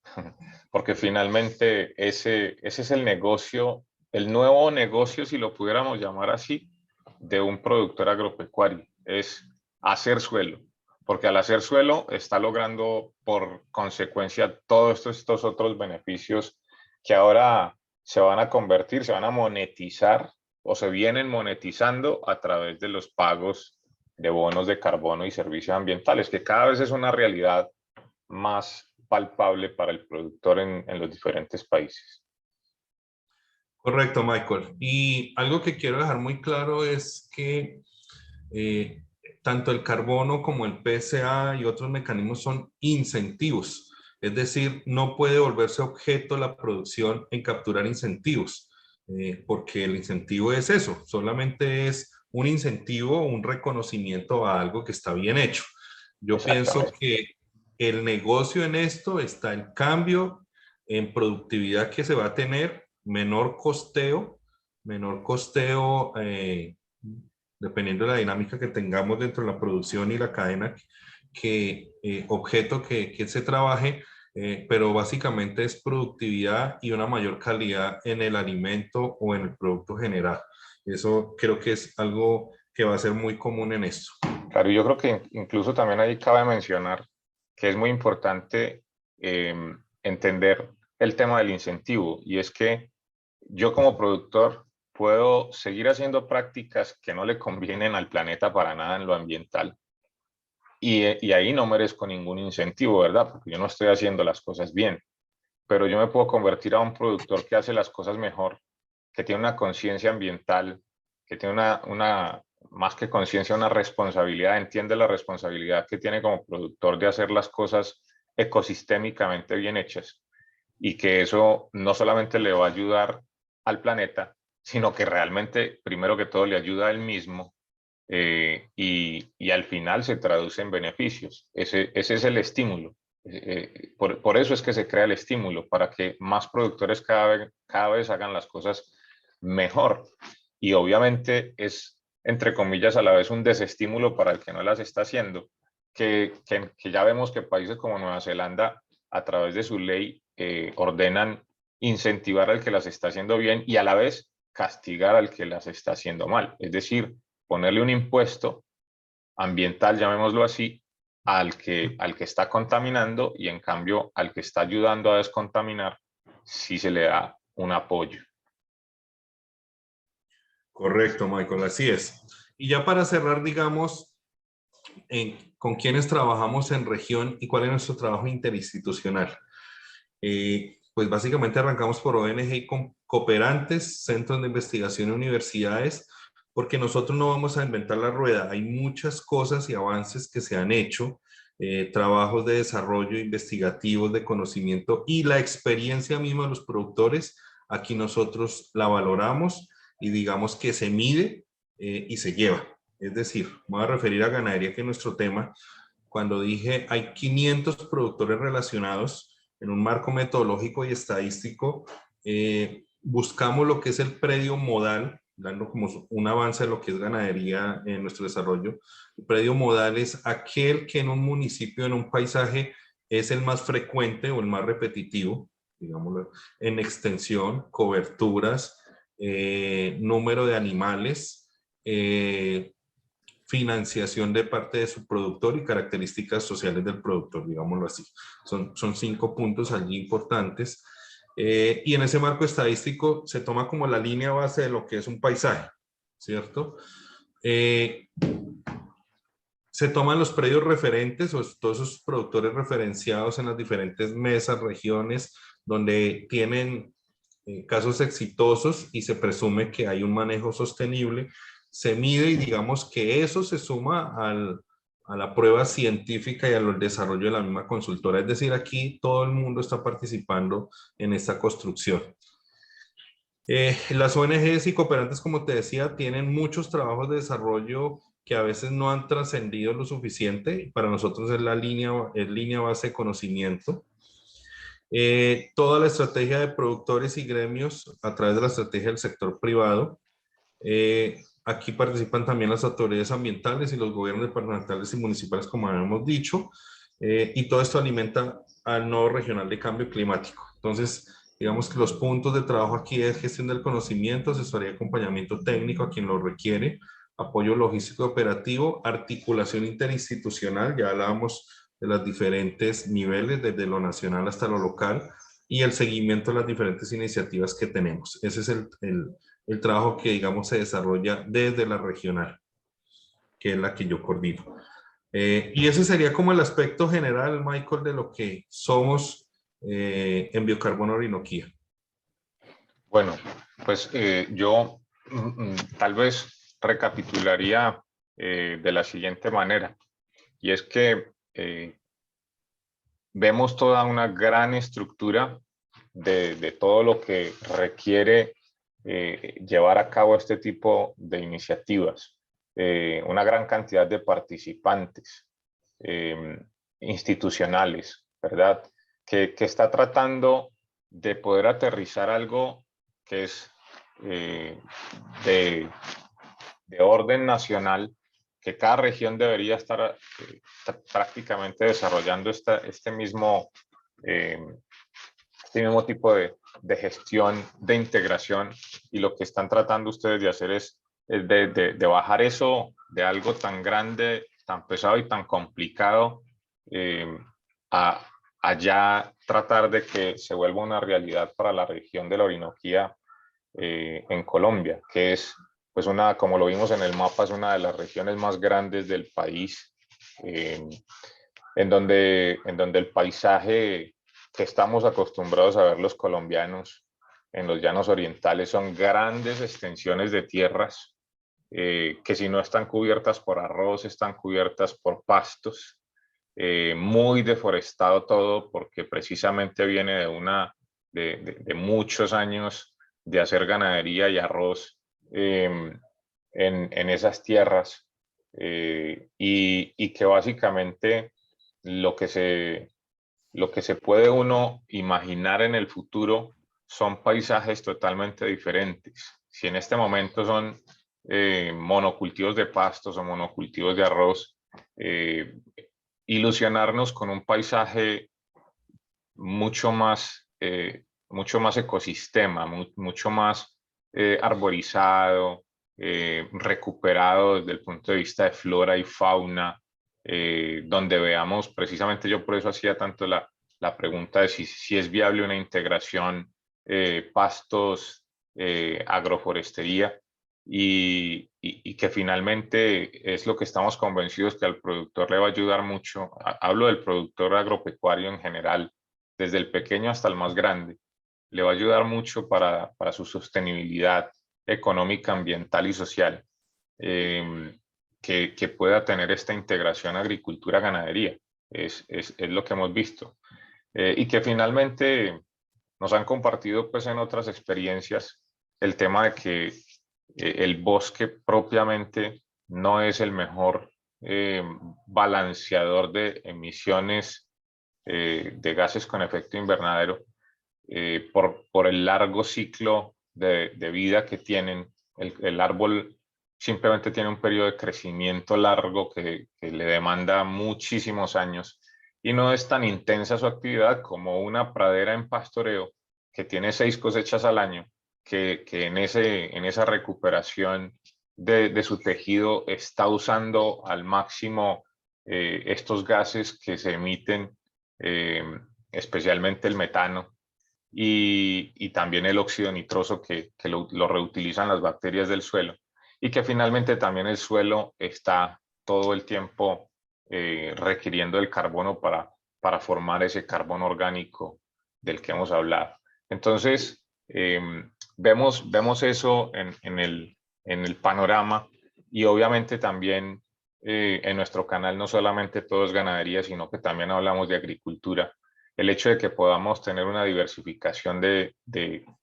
porque finalmente ese es el negocio, el nuevo negocio, si lo pudiéramos llamar así, de un productor agropecuario, es hacer suelo, porque al hacer suelo está logrando por consecuencia todos estos otros beneficios que ahora se van a convertir, se van a monetizar o se vienen monetizando a través de los pagos de bonos de carbono y servicios ambientales, que cada vez es una realidad más palpable para el productor en los diferentes países. Correcto, Michael. Y algo que quiero dejar muy claro es que eh, tanto el carbono como el PSA y otros mecanismos son incentivos. Es decir, no puede volverse objeto la producción en capturar incentivos, porque el incentivo es eso, solamente es un incentivo, un reconocimiento a algo que está bien hecho. Yo pienso Exactamente. que el negocio en esto está el cambio en productividad que se va a tener, menor costeo dependiendo de la dinámica que tengamos dentro de la producción y la cadena, que objeto que se trabaje, pero básicamente es productividad y una mayor calidad en el alimento o en el producto general. Eso creo que es algo que va a ser muy común en esto. Claro, yo creo que incluso también ahí cabe mencionar que es muy importante entender el tema del incentivo, y es que yo como productor puedo seguir haciendo prácticas que no le convienen al planeta para nada en lo ambiental, y ahí no merezco ningún incentivo, ¿verdad? Porque yo no estoy haciendo las cosas bien, pero yo me puedo convertir a un productor que hace las cosas mejor, que tiene una conciencia ambiental, que tiene más que conciencia, una responsabilidad, entiende la responsabilidad que tiene como productor de hacer las cosas ecosistémicamente bien hechas, y que eso no solamente le va a ayudar al planeta, sino que realmente, primero que todo, le ayuda a él mismo, y al final se traduce en beneficios. Ese es el estímulo. Por eso es que se crea el estímulo, para que más productores cada vez hagan las cosas mejor. Y obviamente es, entre comillas, a la vez un desestímulo para el que no las está haciendo, que ya vemos que países como Nueva Zelanda, a través de su ley, ordenan incentivar al que las está haciendo bien y a la vez castigar al que las está haciendo mal. Es decir, ponerle un impuesto ambiental, llamémoslo así, al que está contaminando, y en cambio al que está ayudando a descontaminar, sí se le da un apoyo. Correcto, Michael, así es. Y ya para cerrar, digamos, con quienes trabajamos en región y cuál es nuestro trabajo interinstitucional. Pues básicamente arrancamos por ONG y con cooperantes, centros de investigación y universidades, porque nosotros no vamos a inventar la rueda. Hay muchas cosas y avances que se han hecho, trabajos de desarrollo investigativos, de conocimiento y la experiencia misma de los productores. Aquí nosotros la valoramos y digamos que se mide y se lleva. Es decir, me voy a referir a ganadería, que es nuestro tema. Cuando dije hay 500 productores relacionados en un marco metodológico y estadístico, buscamos lo que es el predio modal, dando como un avance de lo que es ganadería en nuestro desarrollo. El predio modal es aquel que en un municipio, en un paisaje, es el más frecuente o el más repetitivo, digámoslo, en extensión, coberturas, número de animales, financiación de parte de su productor y características sociales del productor, digámoslo así. Son 5 puntos allí importantes. Y en ese marco estadístico se toma como la línea base de lo que es un paisaje, ¿cierto? Se toman los predios referentes o todos esos productores referenciados en las diferentes mesas, regiones, donde tienen casos exitosos y se presume que hay un manejo sostenible. Se mide y digamos que eso se suma a la prueba científica y al desarrollo de la misma consultora. Es decir, aquí todo el mundo está participando en esta construcción. Las ONGs y cooperantes, como te decía, tienen muchos trabajos de desarrollo que a veces no han trascendido lo suficiente. Para nosotros es línea base de conocimiento. Toda la estrategia de productores y gremios a través de la estrategia del sector privado. Aquí participan también las autoridades ambientales y los gobiernos departamentales y municipales, como habíamos dicho, y todo esto alimenta al nodo regional de cambio climático. Entonces, digamos que los puntos de trabajo aquí es gestión del conocimiento, asesoría y acompañamiento técnico a quien lo requiere, apoyo logístico y operativo, articulación interinstitucional, ya hablábamos de los diferentes niveles, desde lo nacional hasta lo local, y el seguimiento de las diferentes iniciativas que tenemos. Ese es el trabajo que, digamos, se desarrolla desde la regional, que es la que yo coordino. Y ese sería como el aspecto general, Michael, de lo que somos en Biocarbono Orinoquía. Bueno, pues yo tal vez recapitularía de la siguiente manera, y es que vemos toda una gran estructura de todo lo que requiere llevar a cabo este tipo de iniciativas, una gran cantidad de participantes eh, institucionales, ¿verdad? Que está tratando de poder aterrizar algo que es eh, de, de orden nacional, que cada región debería estar prácticamente desarrollando eh, este mismo tipo de gestión, de integración, y lo que están tratando ustedes de hacer es de bajar eso de algo tan grande, tan pesado y tan complicado eh, a, a ya tratar de que se vuelva una realidad para la región de la Orinoquía en Colombia, que es, pues una, como lo vimos en el mapa, es una de las regiones más grandes del país, eh, en donde el paisaje que estamos acostumbrados a ver los colombianos en los llanos orientales son grandes extensiones de tierras que si no están cubiertas por arroz, están cubiertas por pastos, muy deforestado todo porque precisamente viene de muchos años de hacer ganadería y arroz en esas tierras y que básicamente lo que lo que se puede uno imaginar en el futuro son paisajes totalmente diferentes. Si en este momento son monocultivos de pastos o monocultivos de arroz, eh, ilusionarnos con un paisaje mucho más ecosistema, mucho más arborizado, recuperado desde el punto de vista de flora y fauna, donde veamos, precisamente yo por eso hacía tanto la pregunta de si es viable una integración pastos, agroforestería, y que finalmente es lo que estamos convencidos que al productor le va a ayudar mucho. Hablo del productor agropecuario en general, desde el pequeño hasta el más grande, le va a ayudar mucho para su sostenibilidad económica, ambiental y social, que pueda tener esta integración agricultura-ganadería. Es lo que hemos visto. Y que finalmente nos han compartido pues en otras experiencias el tema de que el bosque propiamente no es el mejor balanceador de emisiones de gases con efecto invernadero por el largo ciclo de vida que tienen. El árbol simplemente tiene un periodo de crecimiento largo que le demanda muchísimos años y no es tan intensa su actividad como una pradera en pastoreo que tiene 6 cosechas al año, que en esa recuperación de su tejido está usando al máximo estos gases que se emiten, especialmente el metano, y también el óxido nitroso que lo reutilizan las bacterias del suelo, y que finalmente también el suelo está todo el tiempo requiriendo el carbono para formar ese carbono orgánico del que hemos hablado. Entonces, vemos eso en el panorama, y obviamente también en nuestro canal no solamente todo es ganadería, sino que también hablamos de agricultura. El hecho de que podamos tener una diversificación de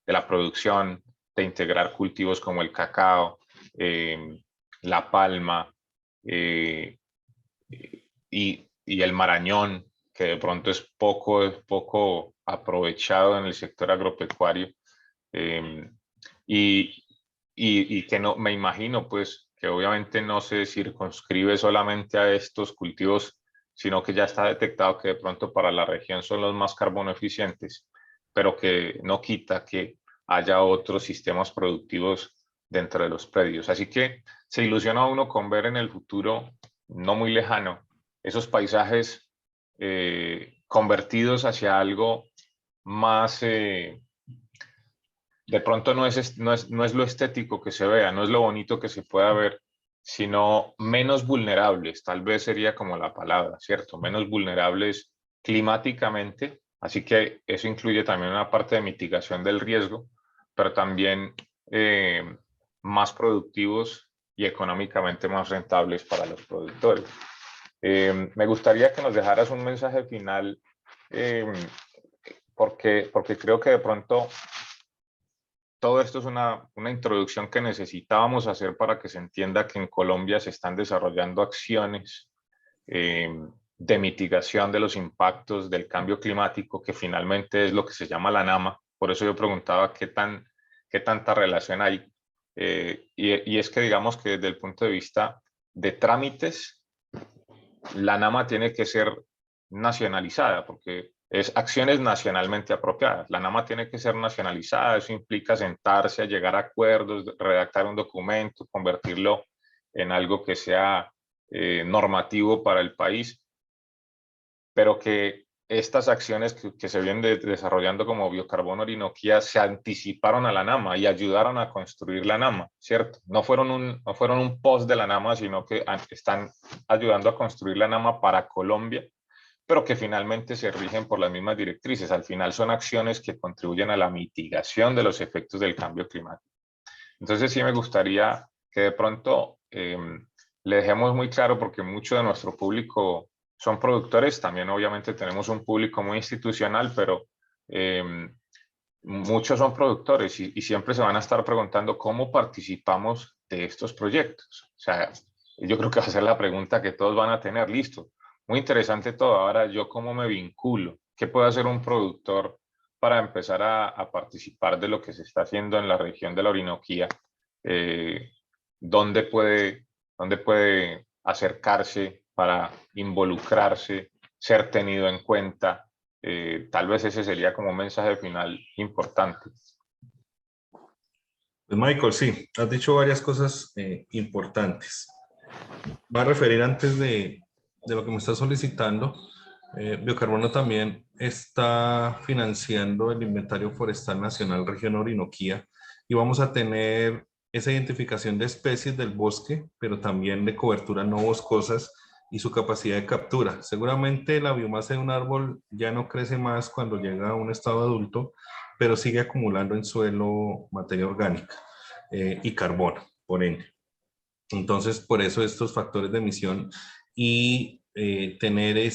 la producción, de integrar cultivos como el cacao, la palma eh, y el marañón, que de pronto es poco aprovechado en el sector agropecuario, eh, y, y que no, me imagino pues que obviamente no se circunscribe solamente a estos cultivos, sino que ya está detectado que de pronto para la región son los más carbono eficientes, pero que no quita que haya otros sistemas productivos dentro de los predios. Así que se ilusiona uno con ver en el futuro no muy lejano esos paisajes convertidos hacia algo más de pronto no es lo estético que se vea, no es lo bonito que se pueda ver, sino menos vulnerables, tal vez sería como la palabra, ¿cierto? Menos vulnerables climáticamente, así que eso incluye también una parte de mitigación del riesgo, pero también más productivos y económicamente más rentables para los productores. Me gustaría que nos dejaras un mensaje final, eh, porque creo que de pronto todo esto es una introducción que necesitábamos hacer para que se entienda que en Colombia se están desarrollando acciones eh, de mitigación de los impactos del cambio climático, que finalmente es lo que se llama la NAMA. Por eso yo preguntaba qué tanta relación hay. Y es que digamos que desde el punto de vista de trámites, la NAMA tiene que ser nacionalizada, porque es acciones nacionalmente apropiadas. La NAMA tiene que ser nacionalizada, eso implica sentarse a llegar a acuerdos, redactar un documento, convertirlo en algo que sea normativo para el país, pero que estas acciones que se vienen desarrollando como Biocarbono Orinoquía se anticiparon a la NAMA y ayudaron a construir la NAMA, ¿cierto? No fueron un post de la NAMA, sino que están ayudando a construir la NAMA para Colombia, pero que finalmente se rigen por las mismas directrices. Al final son acciones que contribuyen a la mitigación de los efectos del cambio climático. Entonces sí me gustaría que de pronto le dejemos muy claro, porque mucho de nuestro público son productores, también obviamente tenemos un público muy institucional, pero muchos son productores y siempre se van a estar preguntando cómo participamos de estos proyectos. O sea, yo creo que va a ser la pregunta que todos van a tener. Listo, muy interesante todo. Ahora, ¿yo cómo me vinculo? ¿Qué puede hacer un productor para empezar a participar de lo que se está haciendo en la región de la Orinoquía? Eh, ¿dónde puede acercarse para involucrarse, ser tenido en cuenta? Tal vez ese sería como un mensaje final importante. Pues Michael, sí, has dicho varias cosas importantes. Va a referir antes de lo que me está solicitando. Biocarbono también está financiando el Inventario Forestal Nacional Región Orinoquía y vamos a tener esa identificación de especies del bosque, pero también de coberturas no boscosas y su capacidad de captura. Seguramente la biomasa de un árbol ya no crece más cuando llega a un estado adulto, pero sigue acumulando en suelo materia orgánica y carbono, por ende. Entonces, por eso estos factores de emisión y tener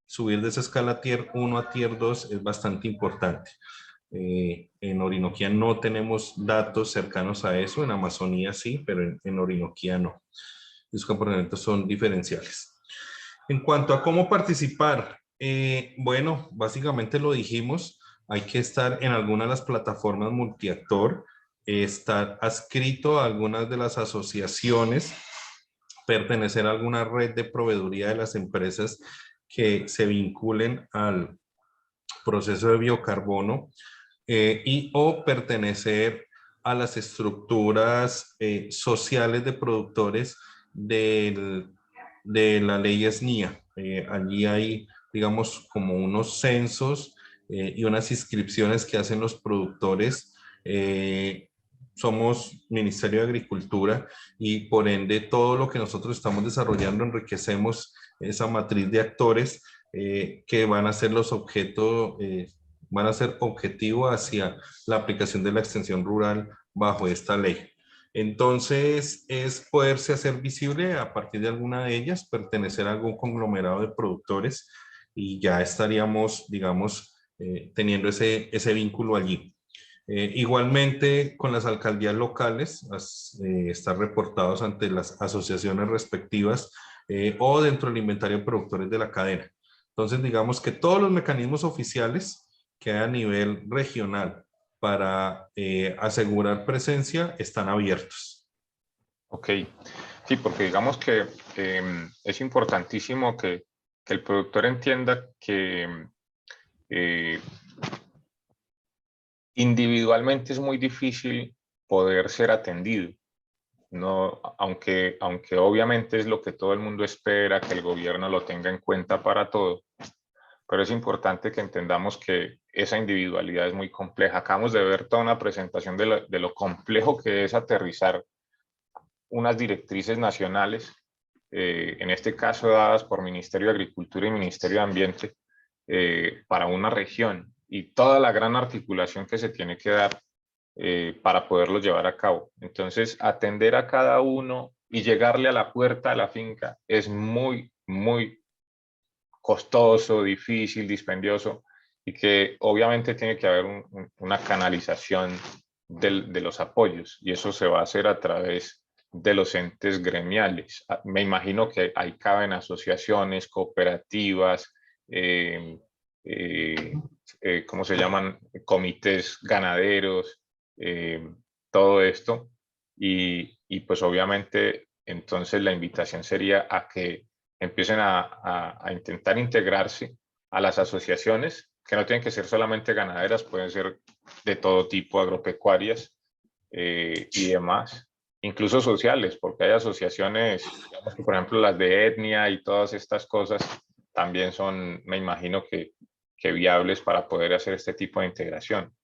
subir de esa escala Tier 1 a Tier 2 es bastante importante. En Orinoquía no tenemos datos cercanos a eso, en Amazonía sí, pero en Orinoquía no. Los comportamientos son diferenciales. En cuanto a cómo participar, bueno, básicamente lo dijimos, hay que estar en alguna de las plataformas multiactor, estar adscrito a algunas de las asociaciones, pertenecer a alguna red de proveeduría de las empresas que se vinculen al proceso de biocarbono y o pertenecer a las estructuras sociales de productores de la ley SNIA. Allí hay, digamos, como unos censos y unas inscripciones que hacen los productores. Somos Ministerio de Agricultura y por ende todo lo que nosotros estamos desarrollando enriquecemos esa matriz de actores que van a ser los objetos, van a ser objetivo hacia la aplicación de la extensión rural bajo esta ley. Entonces, es poderse hacer visible a partir de alguna de ellas, pertenecer a algún conglomerado de productores y ya estaríamos, digamos, teniendo ese vínculo allí. Igualmente, con las alcaldías locales, estar reportados ante las asociaciones respectivas o dentro del inventario de productores de la cadena. Entonces, digamos que todos los mecanismos oficiales que hay a nivel regional para asegurar presencia están abiertos. Ok, sí, porque digamos que es importantísimo que el productor entienda que eh, individualmente es muy difícil poder ser atendido. No, aunque obviamente es lo que todo el mundo espera, que el gobierno lo tenga en cuenta para todo, pero es importante que entendamos que esa individualidad es muy compleja. Acabamos de ver toda una presentación de lo complejo que es aterrizar unas directrices nacionales, en este caso dadas por Ministerio de Agricultura y Ministerio de Ambiente, para una región, y toda la gran articulación que se tiene que dar para poderlo llevar a cabo. Entonces, atender a cada uno y llegarle a la puerta de la finca es muy, muy costoso, difícil, dispendioso, y que obviamente tiene que haber una canalización de los apoyos, y eso se va a hacer a través de los entes gremiales. Me imagino que ahí caben asociaciones, cooperativas, eh, eh, ¿cómo se llaman? Comités ganaderos, todo esto. Y pues obviamente entonces la invitación sería a que empiecen a intentar integrarse a las asociaciones, que no tienen que ser solamente ganaderas, pueden ser de todo tipo, agropecuarias y demás, incluso sociales, porque hay asociaciones, digamos que por ejemplo las de etnia y todas estas cosas también son, me imagino que viables para poder hacer este tipo de integración.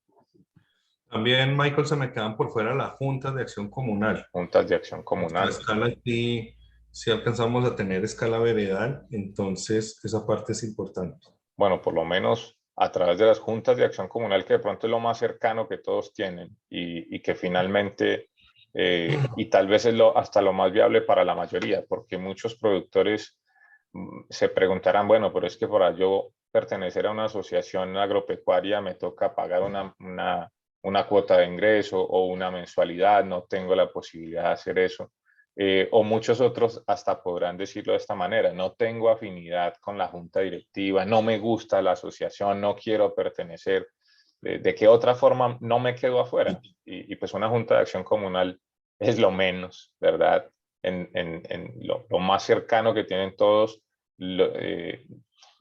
También, Michael, se me quedan por fuera las juntas de acción comunal. Juntas de acción Nuestra comunal. escala sí, sí alcanzamos a tener escala veredal, entonces esa parte es importante. Bueno, por lo menos a través de las juntas de acción comunal, que de pronto es lo más cercano que todos tienen y que finalmente, y tal vez es hasta lo más viable para la mayoría, porque muchos productores se preguntarán, bueno, pero es que para yo pertenecer a una asociación agropecuaria me toca pagar una cuota de ingreso o una mensualidad, no tengo la posibilidad de hacer eso. O muchos otros hasta podrán decirlo de esta manera: no tengo afinidad con la junta directiva, no me gusta la asociación, no quiero pertenecer. ¿De qué otra forma no me quedo afuera? Y pues una junta de acción comunal es lo menos, ¿verdad? En lo más cercano que tienen todos,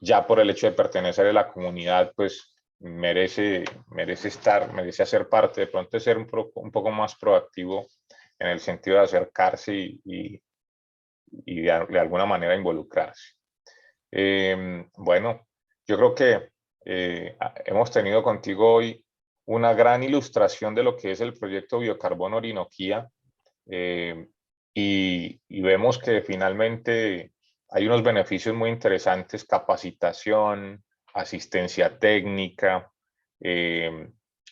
ya por el hecho de pertenecer a la comunidad, pues merece merece hacer parte, de pronto de ser un poco más proactivo en el sentido de acercarse y de alguna manera involucrarse. Bueno, yo creo que hemos tenido contigo hoy una gran ilustración de lo que es el proyecto Biocarbono Orinoquía, eh, y vemos que finalmente hay unos beneficios muy interesantes: capacitación, asistencia técnica,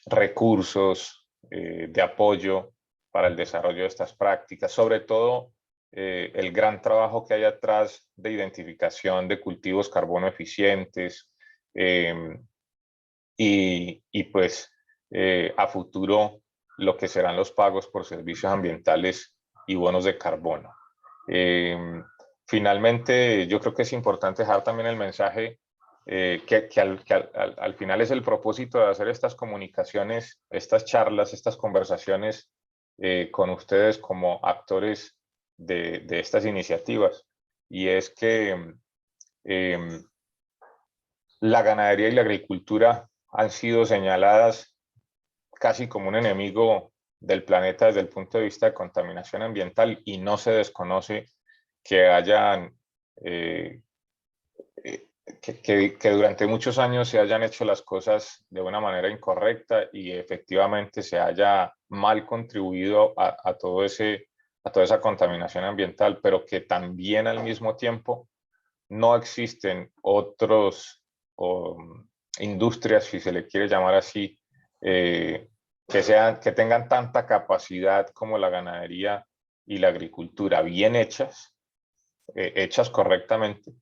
recursos de apoyo para el desarrollo de estas prácticas, sobre todo el gran trabajo que hay atrás de identificación de cultivos carbono eficientes, y pues a futuro lo que serán los pagos por servicios ambientales y bonos de carbono. Finalmente, yo creo que es importante dejar también el mensaje al final es el propósito de hacer estas comunicaciones, estas charlas, estas conversaciones con ustedes como actores de estas iniciativas, y es que la ganadería y la agricultura han sido señaladas casi como un enemigo del planeta desde el punto de vista de contaminación ambiental, y no se desconoce que hayan que durante muchos años se hayan hecho las cosas de una manera incorrecta y efectivamente se haya mal contribuido a toda esa contaminación ambiental, pero que también al mismo tiempo no existen otros industrias, si se le quiere llamar así, que tengan tanta capacidad como la ganadería y la agricultura, bien hechas, hechas correctamente,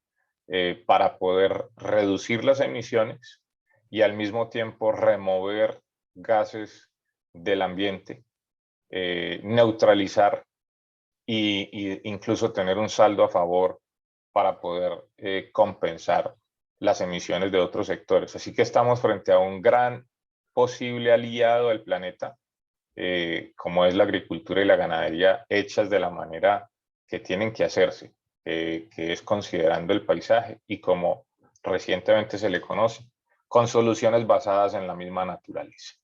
para poder reducir las emisiones y al mismo tiempo remover gases del ambiente, neutralizar y incluso tener un saldo a favor para poder compensar las emisiones de otros sectores. Así que estamos frente a un gran posible aliado del planeta, como es la agricultura y la ganadería, hechas de la manera que tienen que hacerse, que es considerando el paisaje y como recientemente se le conoce, con soluciones basadas en la misma naturaleza.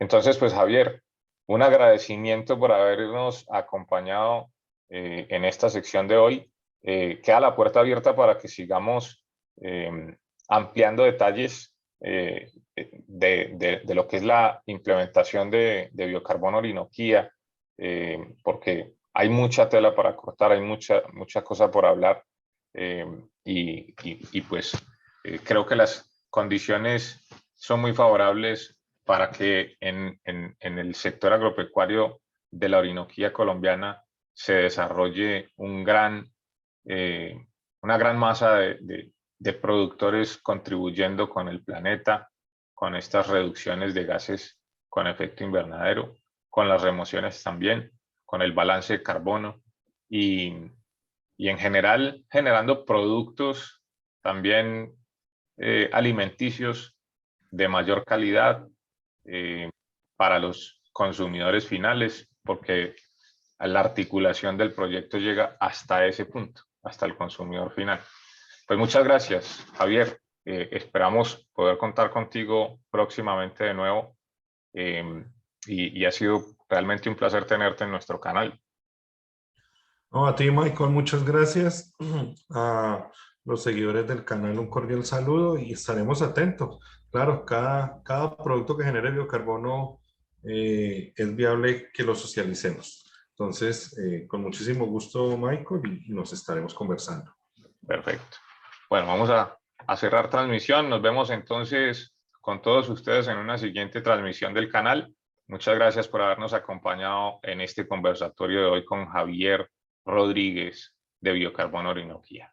Entonces, pues Javier, un agradecimiento por habernos acompañado en esta sección de hoy. Queda la puerta abierta para que sigamos ampliando detalles de lo que es la implementación de biocarbono Orinoquía, porque hay mucha tela para cortar, hay mucha cosa por hablar, y pues creo que las condiciones son muy favorables para que en el sector agropecuario de la Orinoquía colombiana se desarrolle una gran masa de productores contribuyendo con el planeta, con estas reducciones de gases con efecto invernadero, con las remociones también, con el balance de carbono y, y en general generando productos también alimenticios de mayor calidad para los consumidores finales, porque la articulación del proyecto llega hasta ese punto, hasta el consumidor final. Pues muchas gracias, Javier. Esperamos poder contar contigo próximamente de nuevo, y ha sido realmente un placer tenerte en nuestro canal. No, a ti, Michael, muchas gracias. A los seguidores del canal, un cordial saludo y estaremos atentos. Claro, cada producto que genere biocarbono es viable que lo socialicemos. Entonces, con muchísimo gusto, Michael, y nos estaremos conversando. Perfecto. Bueno, vamos a cerrar transmisión. Nos vemos entonces con todos ustedes en una siguiente transmisión del canal. Muchas gracias por habernos acompañado en este conversatorio de hoy con Javier Rodríguez de Biocarbono Orinoquía.